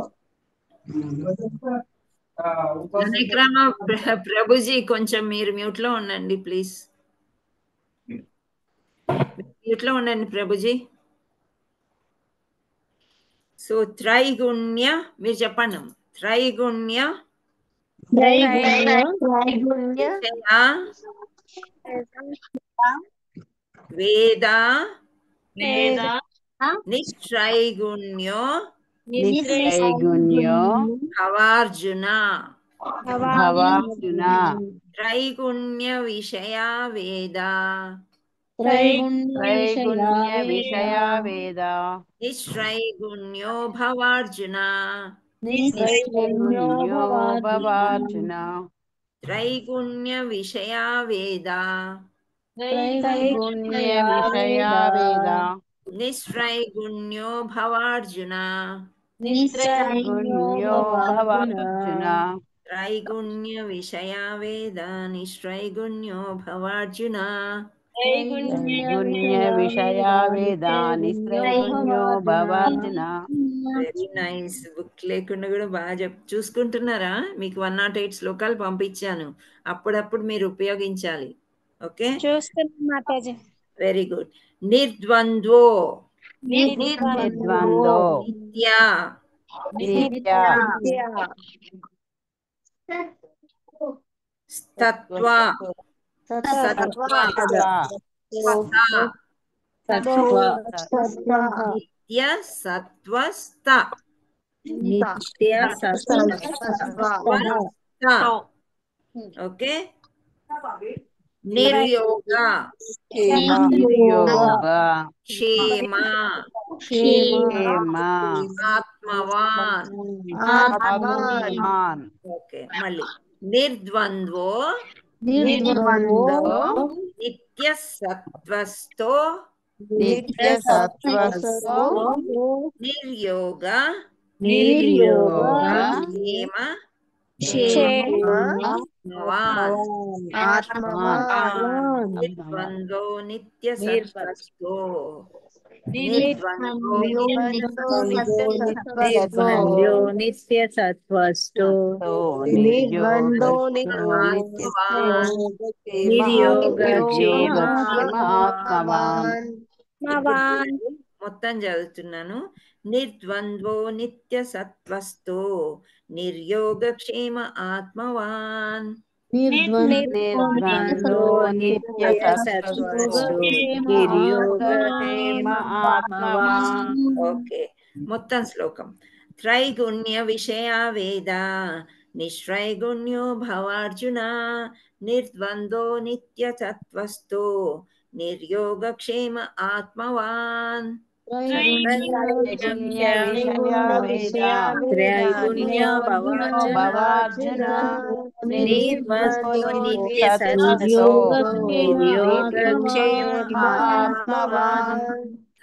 A: ప్రభుజీ కొంచెం మీరు మ్యూట్ లో ఉండండి ప్లీజ్. మ్యూట్ లో ఉండండి ప్రభుజీ. సో త్రైగుణ్య మీరు చెప్పండి. త్రైగుణ్య వేద నిశ్రైగుణ్యో భవార్జున. త్రైగుణ్య విషయా వేద నిశ్రైగుణ్యో భవార్జున. త్రైగుణ్య విషయా వేద నిశ్రైగుణ్యో భవార్జున.
B: నిస్త్రైగుణ్యో భవార్జున
A: త్రైగుణ్య విషయా వేద నిశ్రైగుణ్యో భవార్జున
B: త్రైగుణ్య విషయా వేద నిస్త్రైగుణ్యో భవార్జున.
A: Very nice. బుక్ లేకుండా కూడా బాగా చూసుకుంటున్నారా? మీకు 108 శ్లోకాలు పంపించాను, అప్పుడప్పుడు మీరు ఉపయోగించాలి. ఓకే,
F: చూస్తున్నాం మాతాజీ.
A: Very good. నిర్ద్వంద్వో
B: నిర్ద్వందో
A: నిత్యా
B: నిత్యా
A: స్తత్వా నిత్య సత్వస్త. ఓకే. నిర్యోగ క్షేమ ఆత్మవాన్. ఓకే, మళ్ళీ నిర్ద్వంద్వో నిత్య సత్వస్థో నిర్యోగ క్షేమ ఆత్మవాన్. నిర్ద్వంద్వో నిత్య సత్వస్థో
M: నిత్య సత్వస్థో
A: మొత్తం చదువుతున్నాను. నిర్ద్వంద్వో నిత్య సత్వస్థో నిర్యోగక్షేమ ఆత్మవాన్. ఓకే, మొత్తం శ్లోకం. త్రైగుణ్య విషయా వేద నిశ్రైగుణ్యో భవార్జున నిర్ద్వంద్వో నిత్య సత్వస్థో నిర్యోగక్షేమ ఆత్మవాన్.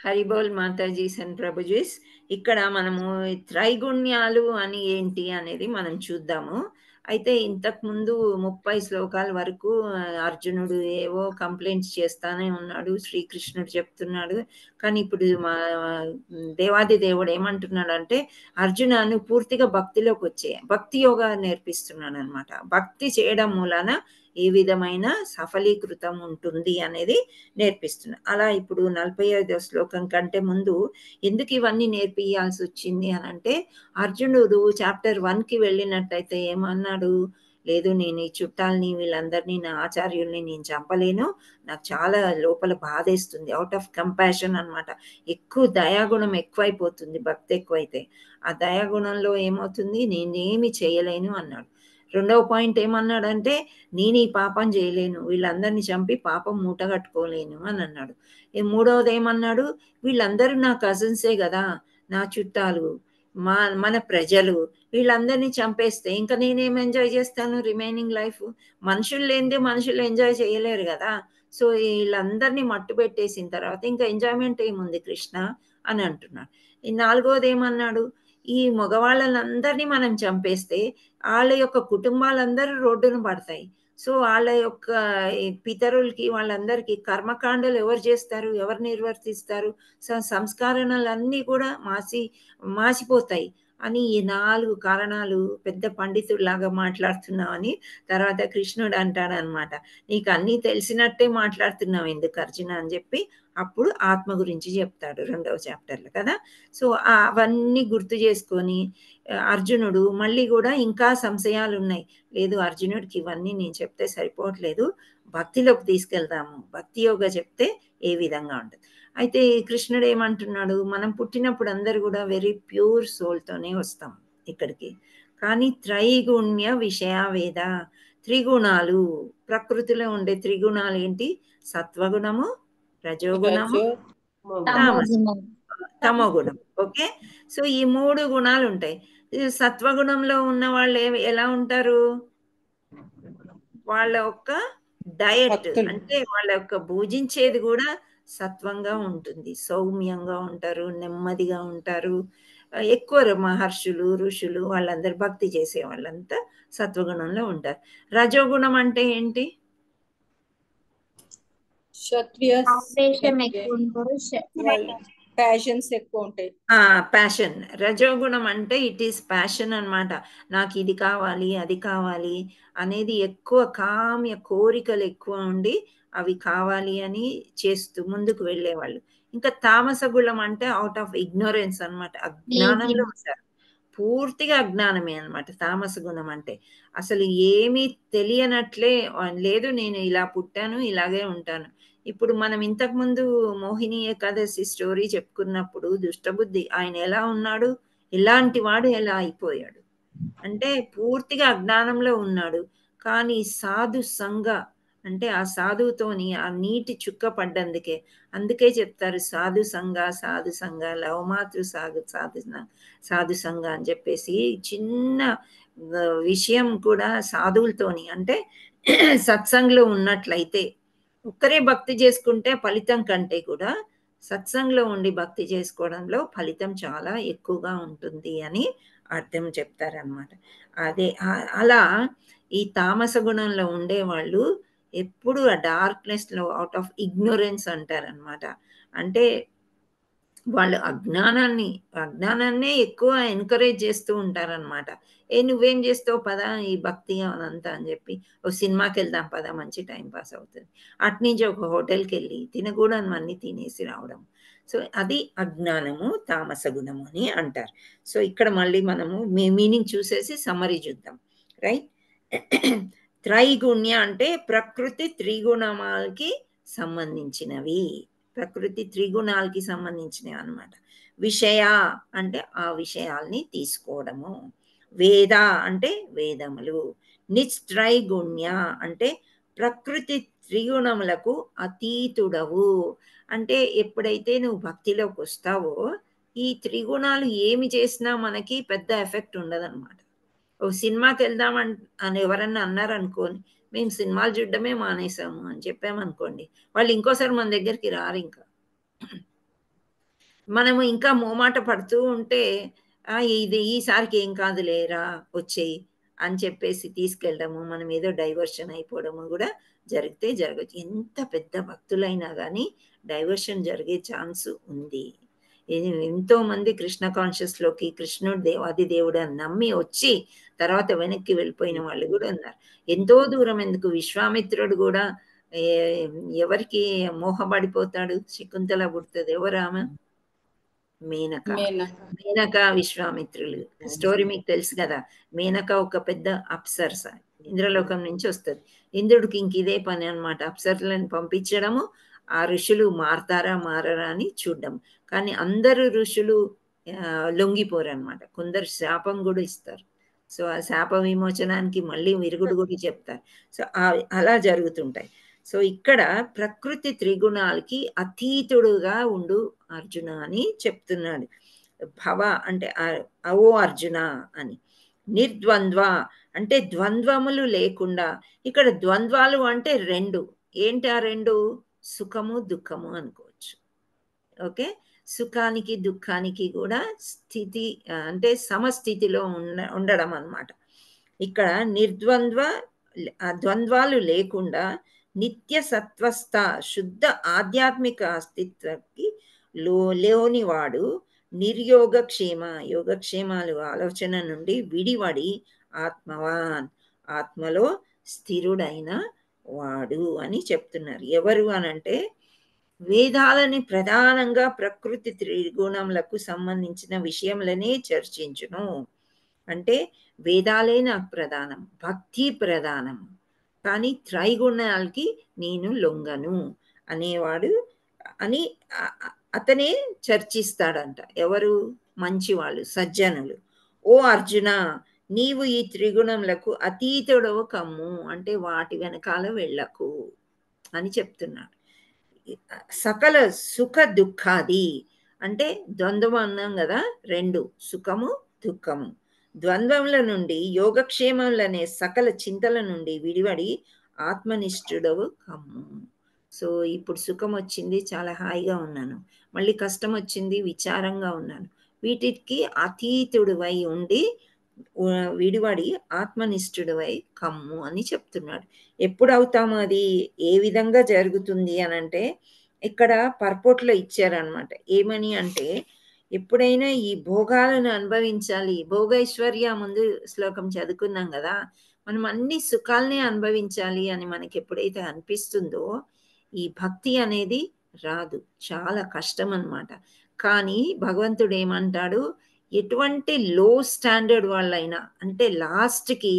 A: హరిబోల్ మాతాజీస్ అండ్ ప్రభుజీస్. ఇక్కడ మనము త్రైగుణ్యాలు అని ఏంటి అనేది మనం చూద్దాము. అయితే ఇంతకు ముందు 30 శ్లోకాల వరకు అర్జునుడు ఏవో కంప్లైంట్స్ చేస్తానే ఉన్నాడు, శ్రీకృష్ణుడు చెప్తున్నాడు. కానీ ఇప్పుడు మా దేవాది దేవుడు ఏమంటున్నాడు అంటే, అర్జునను పూర్తిగా భక్తిలోకి వచ్చే భక్తి యోగా నేర్పిస్తున్నాడు అనమాట. భక్తి చేయడం మూలాన ఏ విధమైన సఫలీకృతం ఉంటుంది అనేది నేర్పిస్తున్నాడు. అలా ఇప్పుడు 45వ శ్లోకం కంటే ముందు ఎందుకు ఇవన్నీ నేర్పియాల్సి వచ్చింది అని అంటే, అర్జునుడు చాప్టర్ 1కి వెళ్ళినట్టయితే ఏమన్నాడు, లేదు నేను ఈ చుట్టాలని వీళ్ళందరినీ నా ఆచార్యుల్ని నేను చంపలేను, నాకు చాలా లోపల బాధేస్తుంది. అవుట్ ఆఫ్ కంపాషన్ అనమాట. ఎక్కువ దయాగుణం ఎక్కువైపోతుంది భక్తి ఎక్కువైతే. ఆ దయాగుణంలో ఏమవుతుంది, నేనేమి చేయలేను అన్నాడు. రెండవ పాయింట్ ఏమన్నాడంటే, నేను ఈ పాపం చేయలేను, వీళ్ళందరినీ చంపి పాపం మూట కట్టుకోలేను అని అన్నాడు. మూడవది ఏమన్నాడు, వీళ్ళందరూ నా కజిన్సే కదా, నా చుట్టాలు, మన ప్రజలు, వీళ్ళందరినీ చంపేస్తే ఇంకా నేనేం ఎంజాయ్ చేస్తాను రిమైనింగ్ లైఫ్? మనుషులు లేనిదే మనుషులు ఎంజాయ్ చేయలేరు కదా. సో వీళ్ళందరినీ మట్టు పెట్టేసిన తర్వాత ఇంకా ఎంజాయ్మెంట్ ఏముంది కృష్ణ అని అంటున్నాడు. ఈ నాలుగోది ఏమన్నాడు, ఈ మగవాళ్ళందరినీ మనం చంపేస్తే వాళ్ళ యొక్క కుటుంబాలందరూ రోడ్డున పడతాయి. సో వాళ్ళ యొక్క పితరులకి వాళ్ళందరికీ కర్మకాండలు ఎవరు చేస్తారు, ఎవరు నిర్వర్తిస్తారు? సంస్కారాలన్నీ కూడా మాసిపోతాయి అని ఈ 4 కారణాలు పెద్ద పండితుడిలాగా మాట్లాడుతున్నావని తర్వాత కృష్ణుడు అంటాడనమాట. నీకు అన్నీ తెలిసినట్టే మాట్లాడుతున్నావు ఎందుకు అర్జున అని చెప్పి అప్పుడు ఆత్మ గురించి చెప్తాడు 2వ చాప్టర్లో కదా. సో అవన్నీ గుర్తు చేసుకొని అర్జునుడు మళ్ళీ కూడా ఇంకా సంశయాలు ఉన్నాయి, లేదు అర్జునుడికి ఇవన్నీ నేను చెప్తే సరిపోవట్లేదు, భక్తిలోకి తీసుకెళ్దాము, భక్తి యోగా చెప్తే ఏ విధంగా ఉంటుంది. అయితే కృష్ణుడు ఏమంటున్నాడు, మనం పుట్టినప్పుడు అందరు కూడా వెరీ ప్యూర్ సోల్తోనే వస్తాం ఇక్కడికి. కానీ త్రైగుణ్య విషయా వేద, త్రిగుణాలు, ప్రకృతిలో ఉండే త్రిగుణాలు ఏంటి, సత్వగుణము, రజోగుణము, తమోగుణం. ఓకే, సో ఈ 3 గుణాలు ఉంటాయి. సత్వగుణంలో ఉన్న వాళ్ళు ఎలా ఉంటారు, వాళ్ళ యొక్క డయట్ అంటే వాళ్ళ యొక్క భుజించేది కూడా సత్వంగా ఉంటుంది, సౌమ్యంగా ఉంటారు, నెమ్మదిగా ఉంటారు. ఎక్కువ మహర్షులు ఋషులు వాళ్ళందరూ భక్తి చేసే వాళ్ళంతా సత్వగుణంలో ఉంటారు. రజోగుణం అంటే ఏంటి?
E: ఆవేశం ఎక్కువ ఉంటారు.
K: ప్యాషన్స్ ఎక్కువ ఉంటాయి.
A: ప్యాషన్. రజోగుణం అంటే ఇట్ ఈస్ ప్యాషన్ అన్నమాట. నాకు ఇది కావాలి అది కావాలి అనేది ఎక్కువ, కామ్య కోరికలు ఎక్కువ ఉండి అవి కావాలి అని చేస్తూ ముందుకు వెళ్ళేవాళ్ళు. ఇంకా తామస గుణం అంటే అవుట్ ఆఫ్ ఇగ్నోరెన్స్ అన్నమాట, అజ్ఞానంలో ఉంటారు, పూర్తిగా అజ్ఞానమే అన్నమాట తామస గుణం అంటే. అసలు ఏమీ తెలియనట్లే లేదు, నేను ఇలా పుట్టాను ఇలాగే ఉంటాను. ఇప్పుడు మనం ఇంతకుముందు మోహిని ఏకాదశి స్టోరీ చెప్పుకున్నప్పుడు దుష్టబుద్ధి ఆయన ఎలా ఉన్నాడు, ఇలాంటి వాడు ఎలా అయిపోయాడు అంటే పూర్తిగా అజ్ఞానంలో ఉన్నాడు. కానీ సాధు సంఘ అంటే ఆ సాధువుతోని ఆ నీటి చుక్క పడ్డందుకే, అందుకే చెప్తారు సాధు సంఘ లవమాతృ సాధు సంఘ అని చెప్పేసి. చిన్న విషయం కూడా సాధువులతోని అంటే సత్సంగంలో ఉన్నట్లయితే, ఒక్కరే భక్తి చేసుకుంటే ఫలితం కంటే కూడా సత్సంగంలో ఉండి భక్తి చేసుకోవడంలో ఫలితం చాలా ఎక్కువగా ఉంటుంది అని అర్థం చెప్తారనమాట. అదే అలా ఈ తామస గుణంలో ఉండేవాళ్ళు ఎప్పుడు ఆ డార్క్నెస్లో అవుట్ ఆఫ్ ఇగ్నోరెన్స్ అంటారనమాట. అంటే వాళ్ళు అజ్ఞానాన్నే ఎక్కువ ఎంకరేజ్ చేస్తూ ఉంటారనమాట. నువ్వేం చేస్తావు పద ఈ భక్తి అనంతా అని చెప్పి, ఓ సినిమాకి వెళ్దాం పద మంచి టైం పాస్ అవుతుంది, అట్నుంచి ఒక హోటల్కి వెళ్ళి తినకూడనివన్నీ తినేసి రావడం. సో అది అజ్ఞానము, తామస గుణము అని అంటారు. సో ఇక్కడ మళ్ళీ మనము మీనింగ్ చూసేసి సమ్మరీ చూద్దాం. రైట్. త్రైగుణ్య అంటే ప్రకృతి త్రిగుణాలకి సంబంధించినవి, ప్రకృతి త్రిగుణాలకి సంబంధించినవి అన్నమాట. విషయ అంటే ఆ విషయాల్ని తీసుకోవడము. వేద అంటే వేదములు. నిస్త్రైగుణ్య అంటే ప్రకృతి త్రిగుణములకు అతీతుడవు. అంటే ఎప్పుడైతే నువ్వు భక్తిలోకి వస్తావో ఈ త్రిగుణాలు ఏమి చేసినా మనకి పెద్ద ఎఫెక్ట్ ఉండదన్నమాట. ఓ సినిమాకి వెళ్దామని ఎవరన్నా అన్నారనుకోని, మేము సినిమాలు చూడడమే మానేసాము అని చెప్పామనుకోండి, వాళ్ళు ఇంకోసారి మన దగ్గరికి రారు. ఇంకా మనము ఇంకా మోమాట పడుతూ ఉంటే ఇది ఈసారికి ఏం కాదు లేరా వచ్చేయి అని చెప్పేసి తీసుకెళ్ళడము, మనం ఏదో డైవర్షన్ అయిపోవడము కూడా జరిగితే జరగచ్చు. ఎంత పెద్ద భక్తులైనా కానీ డైవర్షన్ జరిగే ఛాన్స్ ఉంది. ఎంతో మంది కృష్ణ కాన్షియస్లోకి కృష్ణుడు దేవాది దేవుడు అని నమ్మి వచ్చి తర్వాత వెనక్కి వెళ్ళిపోయిన వాళ్ళు కూడా ఉన్నారు. ఎంతో దూరం ఎందుకు, విశ్వామిత్రుడు కూడా ఎవరికి మోహపడిపోతాడు, శకుంతల పుడుతుంది, ఎవరు ఆమె? మేనక విశ్వామిత్రులు స్టోరీ మీకు తెలుసు కదా. మేనక ఒక పెద్ద అప్సరస, ఇంద్రలోకం నుంచి వస్తుంది. ఇంద్రుడికి ఇంక ఇదే పని అనమాట, అప్సరలను పంపించడము, ఆ ఋషులు మారతారా మారరా అని చూడడం. కానీ అందరు ఋషులు లొంగిపోరు అనమాట, కొందరు శాపం కూడా ఇస్తారు. సో ఆ శాప విమోచనానికి మళ్ళీ విరుగుడు కూడా చెప్తారు. సో అలా జరుగుతుంటాయి. సో ఇక్కడ ప్రకృతి త్రిగుణాలకి అతీతుడుగా ఉండు అర్జున అని చెప్తున్నాడు. భవ అంటే ఓ అర్జున అని. నిర్ద్వంద్వ అంటే ద్వంద్వములు లేకుండా. ఇక్కడ ద్వంద్వాలు అంటే రెండు. ఏంటి ఆ రెండు? సుఖము దుఃఖము అనుకోవచ్చు. ఓకే, సుఖానికి దుఃఖానికి కూడా స్థితి అంటే సమస్థితిలో ఉండడం అన్నమాట. ఇక్కడ ద్వంద్వాలు లేకుండా నిత్య సత్వస్థ శుద్ధ ఆధ్యాత్మిక అస్తిత్వకి లోనివాడు, నిర్యోగక్షేమ యోగక్షేమాలు ఆలోచన నుండి విడివడి ఆత్మవాన్ ఆత్మలో స్థిరుడైన వాడు అని చెప్తున్నారు. ఎవరు అనంటే వేదాలని ప్రధానంగా ప్రకృతి త్రిగుణములకు సంబంధించిన విషయములనే చర్చించును. అంటే వేదాలే నాకు ప్రధానం, భక్తి ప్రధానం, కానీ త్రైగుణాలకి నేను లొంగను అనేవాడు అని అతనే చర్చిస్తాడంట. ఎవరు? మంచివాళ్ళు, సజ్జనులు. ఓ అర్జున, నీవు ఈ త్రిగుణములకు అతీతుడవు కమ్ము అంటే వాటి వెనకాల వెళ్ళకు అని చెప్తున్నాడు. సకల సుఖ దుఃఖాది అంటే ద్వంద్వం అన్నాం కదా, రెండు, సుఖము దుఃఖము. ద్వంద్వముల నుండి యోగక్షేమములనే సకల చింతల నుండి విడివడి ఆత్మనిష్ఠుడవు కమ్ము. సో ఇప్పుడు సుఖం వచ్చింది, చాలా హాయిగా ఉన్నాను. మళ్ళీ కష్టం వచ్చింది, విచారంగా ఉన్నాను. వీటికి అతీతుడివై ఉండి విడివడి ఆత్మనిష్ఠుడివై కమ్ము అని చెప్తున్నాడు. ఎప్పుడు అవుతాము అది, ఏ విధంగా జరుగుతుంది అని అంటే ఇక్కడ పర్పోట్లో ఇచ్చారనమాట. ఏమని అంటే ఎప్పుడైనా ఈ భోగాలను అనుభవించాలి. భోగైశ్వర్య ముందు శ్లోకం చదువుకున్నాం కదా, మనం అన్ని సుఖాలనే అనుభవించాలి అని మనకి ఎప్పుడైతే అనిపిస్తుందో ఈ భక్తి అనేది రాదు, చాలా కష్టం అన్నమాట. కానీ భగవంతుడు ఏమంటాడు, ఎటువంటి లో స్టాండర్డ్ వాళ్ళైనా, అంటే లాస్ట్కి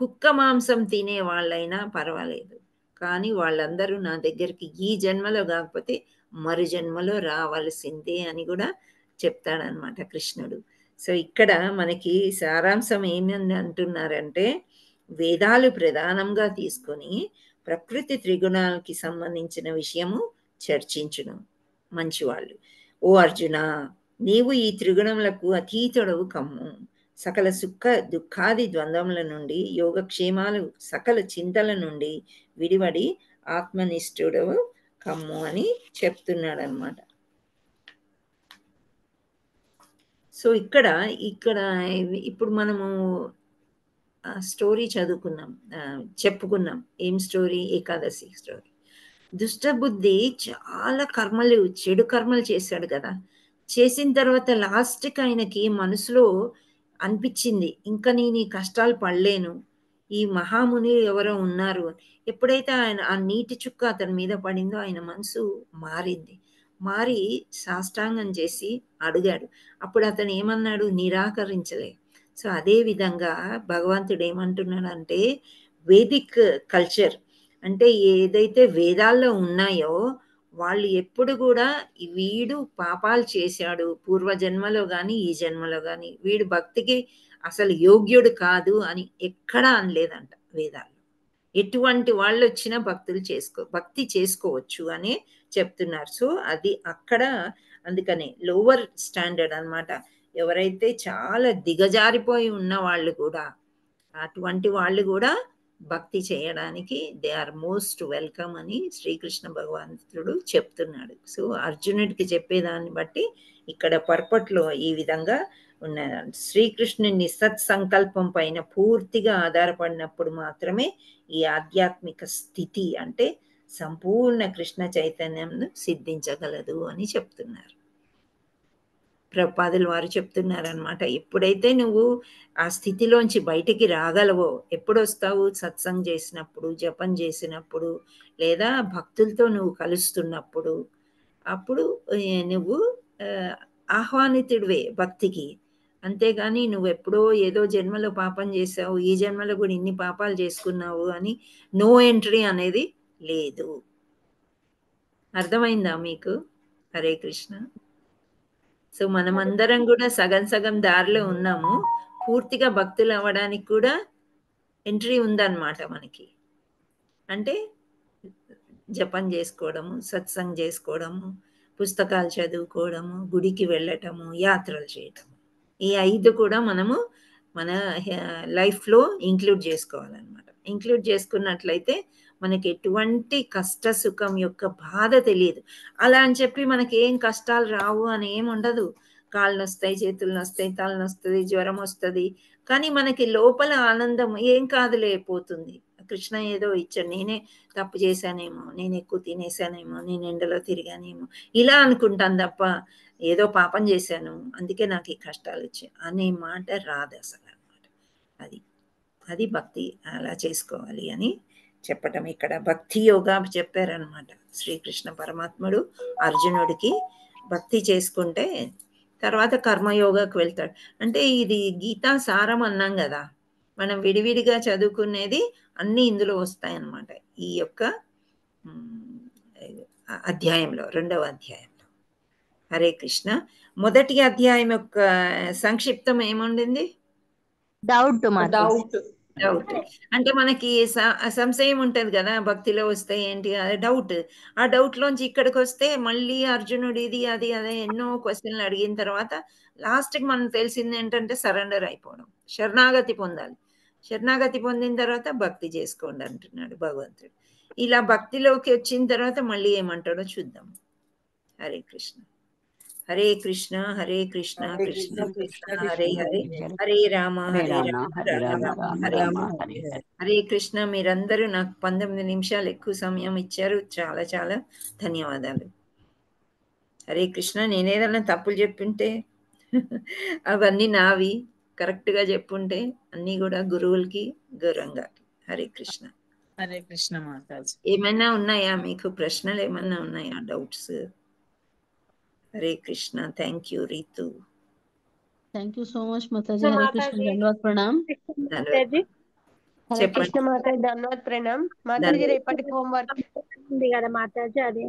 A: కుక్క మాంసం తినే వాళ్ళైనా పర్వాలేదు, కానీ వాళ్ళందరూ నా దగ్గరికి ఈ జన్మలో కాకపోతే మరు జన్మలో రావాల్సిందే అని కూడా చెప్తాడనమాట కృష్ణుడు. సో ఇక్కడ మనకి సారాంశం ఏమని అంటున్నారంటే, వేదాలు ప్రధానంగా తీసుకొని ప్రకృతి త్రిగుణాలకి సంబంధించిన విషయము చర్చించును మంచివాళ్ళు. ఓ అర్జున, నీవు ఈ త్రిగుణములకు అతీతుడవు కమ్ము. సకల సుఖ దుఃఖాది ద్వంద్వముల నుండి, యోగక్షేమాలు సకల చింతల నుండి విడివడి ఆత్మనిష్ఠుడవు కమ్ము అని చెప్తున్నాడు అనమాట. సో ఇక్కడ ఇప్పుడు మనము స్టోరీ చదువుకున్నాం, చెప్పుకున్నాం. ఏం స్టోరీ? ఏకాదశి స్టోరీ. దుష్టబుద్ధి చాలా కర్మలు, చెడు కర్మలు చేశాడు కదా. చేసిన తర్వాత లాస్ట్కి ఆయనకి మనసులో అనిపించింది, ఇంకా నేను ఈ కష్టాలు పడలేను, ఈ మహాముని ఎవరో ఉన్నారు. ఎప్పుడైతే ఆయన ఆ నీటి చుక్క అతని మీద పడిందో ఆయన మనసు మారింది. మారి సాష్టాంగం చేసి అడిగాడు. అప్పుడు అతను ఏమన్నాడు? నిరాకరించలే. సో అదే విధంగా భగవంతుడు ఏమంటున్నాడంటే, వేదిక్ కల్చర్ అంటే ఏదైతే వేదాల్లో ఉన్నాయో వాళ్ళు ఎప్పుడు కూడా వీడు పాపాలు చేశాడు పూర్వజన్మలో కానీ ఈ జన్మలో కానీ, వీడు భక్తికి అసలు యోగ్యుడు కాదు అని ఎక్కడా అనలేదంట వేదాల్లో. ఎటువంటి వాళ్ళు వచ్చినా భక్తి చేసుకోవచ్చు అని చెప్తున్నారు. సో అది అక్కడ అందుకనే లోవర్ స్టాండర్డ్ అన్నమాట. ఎవరైతే చాలా దిగజారిపోయి ఉన్న వాళ్ళు కూడా, అటువంటి వాళ్ళు కూడా భక్తి చేయడానికి దే ఆర్ మోస్ట్ వెల్కమ్ అని శ్రీకృష్ణ భగవంతుడు చెప్తున్నాడు. సో అర్జునుడికి చెప్పేదాన్ని బట్టి ఇక్కడ పర్పట్లో ఈ విధంగా ఉన్నదండి. శ్రీకృష్ణుని సత్సంకల్పం పైన పూర్తిగా ఆధారపడినప్పుడు మాత్రమే ఈ ఆధ్యాత్మిక స్థితి అంటే సంపూర్ణ కృష్ణ చైతన్యం సిద్ధించగలదు అని చెప్తున్నారు. ప్రభుపాదుల వారు చెప్తున్నారనమాట. ఎప్పుడైతే నువ్వు ఆ స్థితిలోంచి బయటికి రాగలవో, ఎప్పుడు వస్తావు? సత్సంగం చేసినప్పుడు, జపం చేసినప్పుడు, లేదా భక్తులతో నువ్వు కలుస్తున్నప్పుడు. అప్పుడు నువ్వు ఆహ్వానితుడివే భక్తికి. అంతేగాని నువ్వు ఎప్పుడో ఏదో జన్మలో పాపం చేసావు, ఈ జన్మలో కూడా ఇన్ని పాపాలు చేసుకున్నావు అని నో ఎంట్రీ అనేది లేదు. అర్థమైందా మీకు? హరే కృష్ణ. సో మనమందరం కూడా సగం సగం దారిలో ఉన్నాము. పూర్తిగా భక్తులు అవ్వడానికి కూడా ఎంట్రీ ఉందన్నమాట మనకి. అంటే జపం చేసుకోవడము, సత్సంగం చేసుకోవడము, పుస్తకాలు చదువుకోవడము, గుడికి వెళ్ళటము, యాత్రలు చేయటము, ఈ 5 కూడా మనము మన లైఫ్లో ఇంక్లూడ్ చేసుకోవాలన్నమాట. ఇంక్లూడ్ చేసుకున్నట్లయితే మనకి ఎటువంటి కష్ట సుఖం యొక్క బాధ తెలియదు. అలా అని చెప్పి మనకి ఏం కష్టాలు రావు అని ఏం ఉండదు. కాళ్ళు నొస్తాయి, చేతులు నొస్తాయి, తల నొస్తుంది, జ్వరం వస్తుంది, కానీ మనకి లోపల ఆనందం ఏం కాదులే పోతుంది. కృష్ణ ఏదో ఇచ్చాడు, నేనే తప్పు చేశానేమో, నేను ఎక్కువ తినేసానేమో, నేను ఎండలో తిరిగానేమో, ఇలా అనుకుంటాను తప్ప ఏదో పాపం చేశాను అందుకే నాకు ఈ కష్టాలు వచ్చాయి అనే మాట రాదు అసలు అనమాట. అది భక్తి అలా చేసుకోవాలి అని చెప్పటం. ఇక్కడ భక్తి యోగా చెప్పారనమాట శ్రీకృష్ణ పరమాత్ముడు అర్జునుడికి. భక్తి చేసుకుంటే తర్వాత కర్మయోగాకు వెళ్తాడు. అంటే ఇది గీతా సారం అన్నాం కదా, మనం విడివిడిగా చదువుకునేది అన్నీ ఇందులో వస్తాయన్నమాట ఈ యొక్క అధ్యాయంలో, 2వ అధ్యాయంలో. హరే కృష్ణ. మొదటి అధ్యాయం యొక్క సంక్షిప్తం ఏముండింది?
M: డౌట్
A: అంటే మనకి సంశయం ఉంటది కదా, భక్తిలో వస్తే ఏంటి డౌట్. ఆ డౌట్ లోంచి ఇక్కడికి వస్తే మళ్ళీ అర్జునుడు ఇది అది అదే ఎన్నో క్వశ్చన్లు అడిగిన తర్వాత లాస్ట్కి మనకు తెలిసింది ఏంటంటే సరెండర్ అయిపోవడం, శరణాగతి పొందాలి. శరణాగతి పొందిన తర్వాత భక్తి చేసుకోండి అంటున్నాడు భగవంతుడు. ఇలా భక్తిలోకి వచ్చిన తర్వాత మళ్ళీ ఏమంటాడో చూద్దాం. హరే కృష్ణ. హరే కృష్ణ హరే కృష్ణ కృష్ణ కృష్ణ హరే హరే, హరే రామ హరే రామ రామ రామ హరే హరే. హరే కృష్ణ. మీరందరూ నాకు 19 నిమిషాలు ఎక్కువ సమయం ఇచ్చారు. చాలా చాలా ధన్యవాదాలు. హరే కృష్ణ. నేనేదన్నా తప్పులు చెప్పింటే అవన్నీ నావి, కరెక్ట్గా చెప్పుంటే అన్నీ కూడా గురువులకి గౌరవంగా. హరే కృష్ణ.
M: హరే కృష్ణ మాతాజీ.
A: ఏమైనా ఉన్నాయా మీకు ప్రశ్నలు? ఏమన్నా ఉన్నాయా? Doubts? Hare Krishna. Thank you Ritu.
C: Thank you so much Mataji. Hare Krishna. ధన్యవాద్ ప్రణామ్.
D: హరే
A: చెప్పండి.
D: కృష్ణ మాతాజీ. ధన్యవాద్ ప్రణామ్. మాతాజీ రేపటికి హోంవర్క్
E: ఉంది కదా మాతాజీ, అది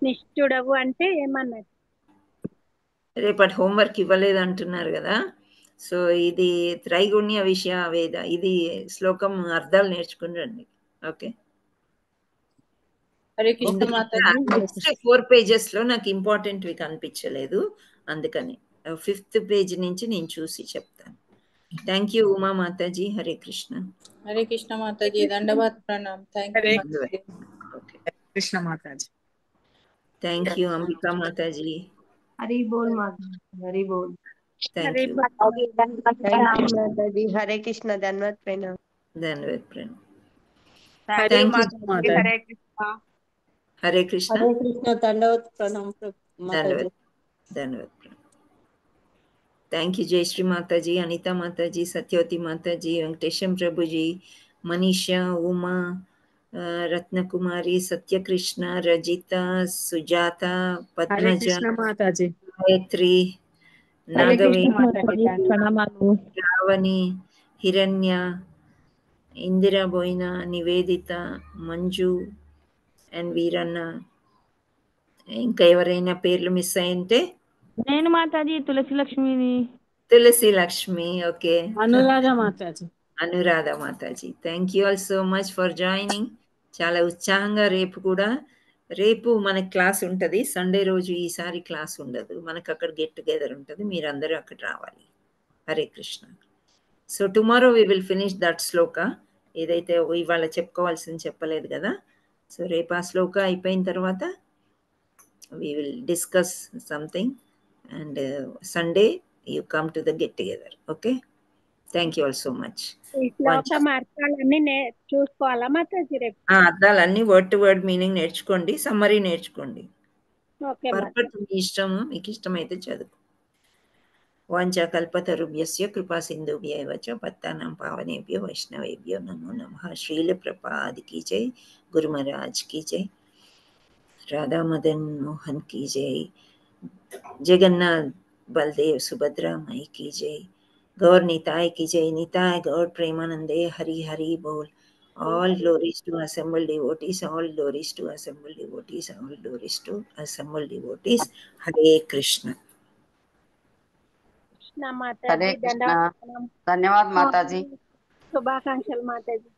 E: నిష్ఠుడవు అంటే ఏమన్నది?
A: రేపటి హోంవర్క్ ఇవ్వలేదు అంటున్నారు కదా. సో ఇది త్రైగుణ్య విషయ వేద, ఇది శ్లోకం అర్థాలు నేర్చుకుని రండి. Okay.
K: Hare Krishna Mataji.
A: Next 4 pages లో నాకు ఇంపార్టెంట్వి కనిపించలేదు, అందుకని 5th పేజ్ నుంచి నేను చూసి చెప్తాను. Thank you Uma Mataji. హరే కృష్ణ.
K: హరే కృష్ణ మాతాజీ. దండవాత్ ప్రణామ్. Thank you Mataji.
M: Krishna Mataji.
A: Thank you Ambika Mataji.
D: Hari Bol Mataji. Hari Bol.
A: Thank you
D: Mataji. Hare Krishna. ధన్యవాద్ ప్రణామ్.
A: ధన్యవాద్ ప్రణామ్.
M: Hare
A: thank you.
M: మాతాజీ.
H: హరే కృష్ణ.
A: హరే కృష్ణ.
C: హరే కృష్ణ. దండవత్ ప్రణామ్ మాతాజీ.
A: ధన్యవాద్ ధన్యవాద్ ప్రణామ్. Thank you Jayashree Mataji, Anitha Mataji, Satyavathi Mataji, Venkatesham Prabhuji, Manisha, Uma, Ratnakumari, Satyakrishna, Rajitha, Sujatha,
M: Hare
A: Padmaja,
M: Krishna Mataji.
A: గాయత్రి,
M: హరే
A: నాగవే,
M: కృష్ణ మాతాజీ. ప్రణామాలు.
A: రావణి, హిరణ్య, ఇందిరా బోయినా, నివేదిత, మంజు అండ్ వీరన్న. ఇంకా ఎవరైనా పేర్లు మిస్ అయింటే?
F: నేను మాతాజీ తులసి లక్ష్మిని.
A: Tulasi Lakshmi. Okay.
M: Anuradha Mataji.
A: Anuradha Mataji. Thank you all so much for joining. చాలా ఉత్సాహంగా రేపు మనకి క్లాస్ ఉంటుంది. సండే రోజు ఈసారి క్లాస్ ఉండదు, మనకు అక్కడ గెట్ టుగెదర్ ఉంటుంది. మీరందరూ అక్కడ రావాలి. Hare Krishna. So tomorrow we will finish that shloka. ఏదైతే ఇవాళ చెప్పుకోవాల్సింది చెప్పలేదు కదా. సో రేపు ఆ శ్లోక అయిపోయిన తర్వాత we will discuss something, and Sunday you come to the get together. Okay. Thank you all so much.
E: శ్లోకం అర్థాలన్నీ చూసుకోవాలా మాతాజీ రేపు?
A: అర్థాలన్నీ వర్డ్ టు వర్డ్ మీనింగ్ నేర్చుకోండి, సమ్మరీ నేర్చుకోండి. పర్ఫెక్ట్ మీ ఇష్టము, మీకు ఇష్టమైతే చదువు. వాంఛా కల్పతరుభ్యస్య కృపా సింధుభ్యైవ చ పత్తానాం పావనేభ్యో వైష్ణవేభ్యో నమో నమః. శ్రీల ప్రపాద్ की जय, गुरु महाराज की जय, राधा मदन मोहन की जय, जगन्नाथ बलदेव सुभद्रा माई की जय, गौर निताय की जय, निताय गौर प्रेमानंदे हरि हरि बोल. All glories to assembled devotees, all glories to assembled devotees, all glories to assembled devotees. Hare Krishna.
B: Hare Krishna. ధన్యవాద్ Mataji.
E: శుభాకాంక్షలు మాతాజీ.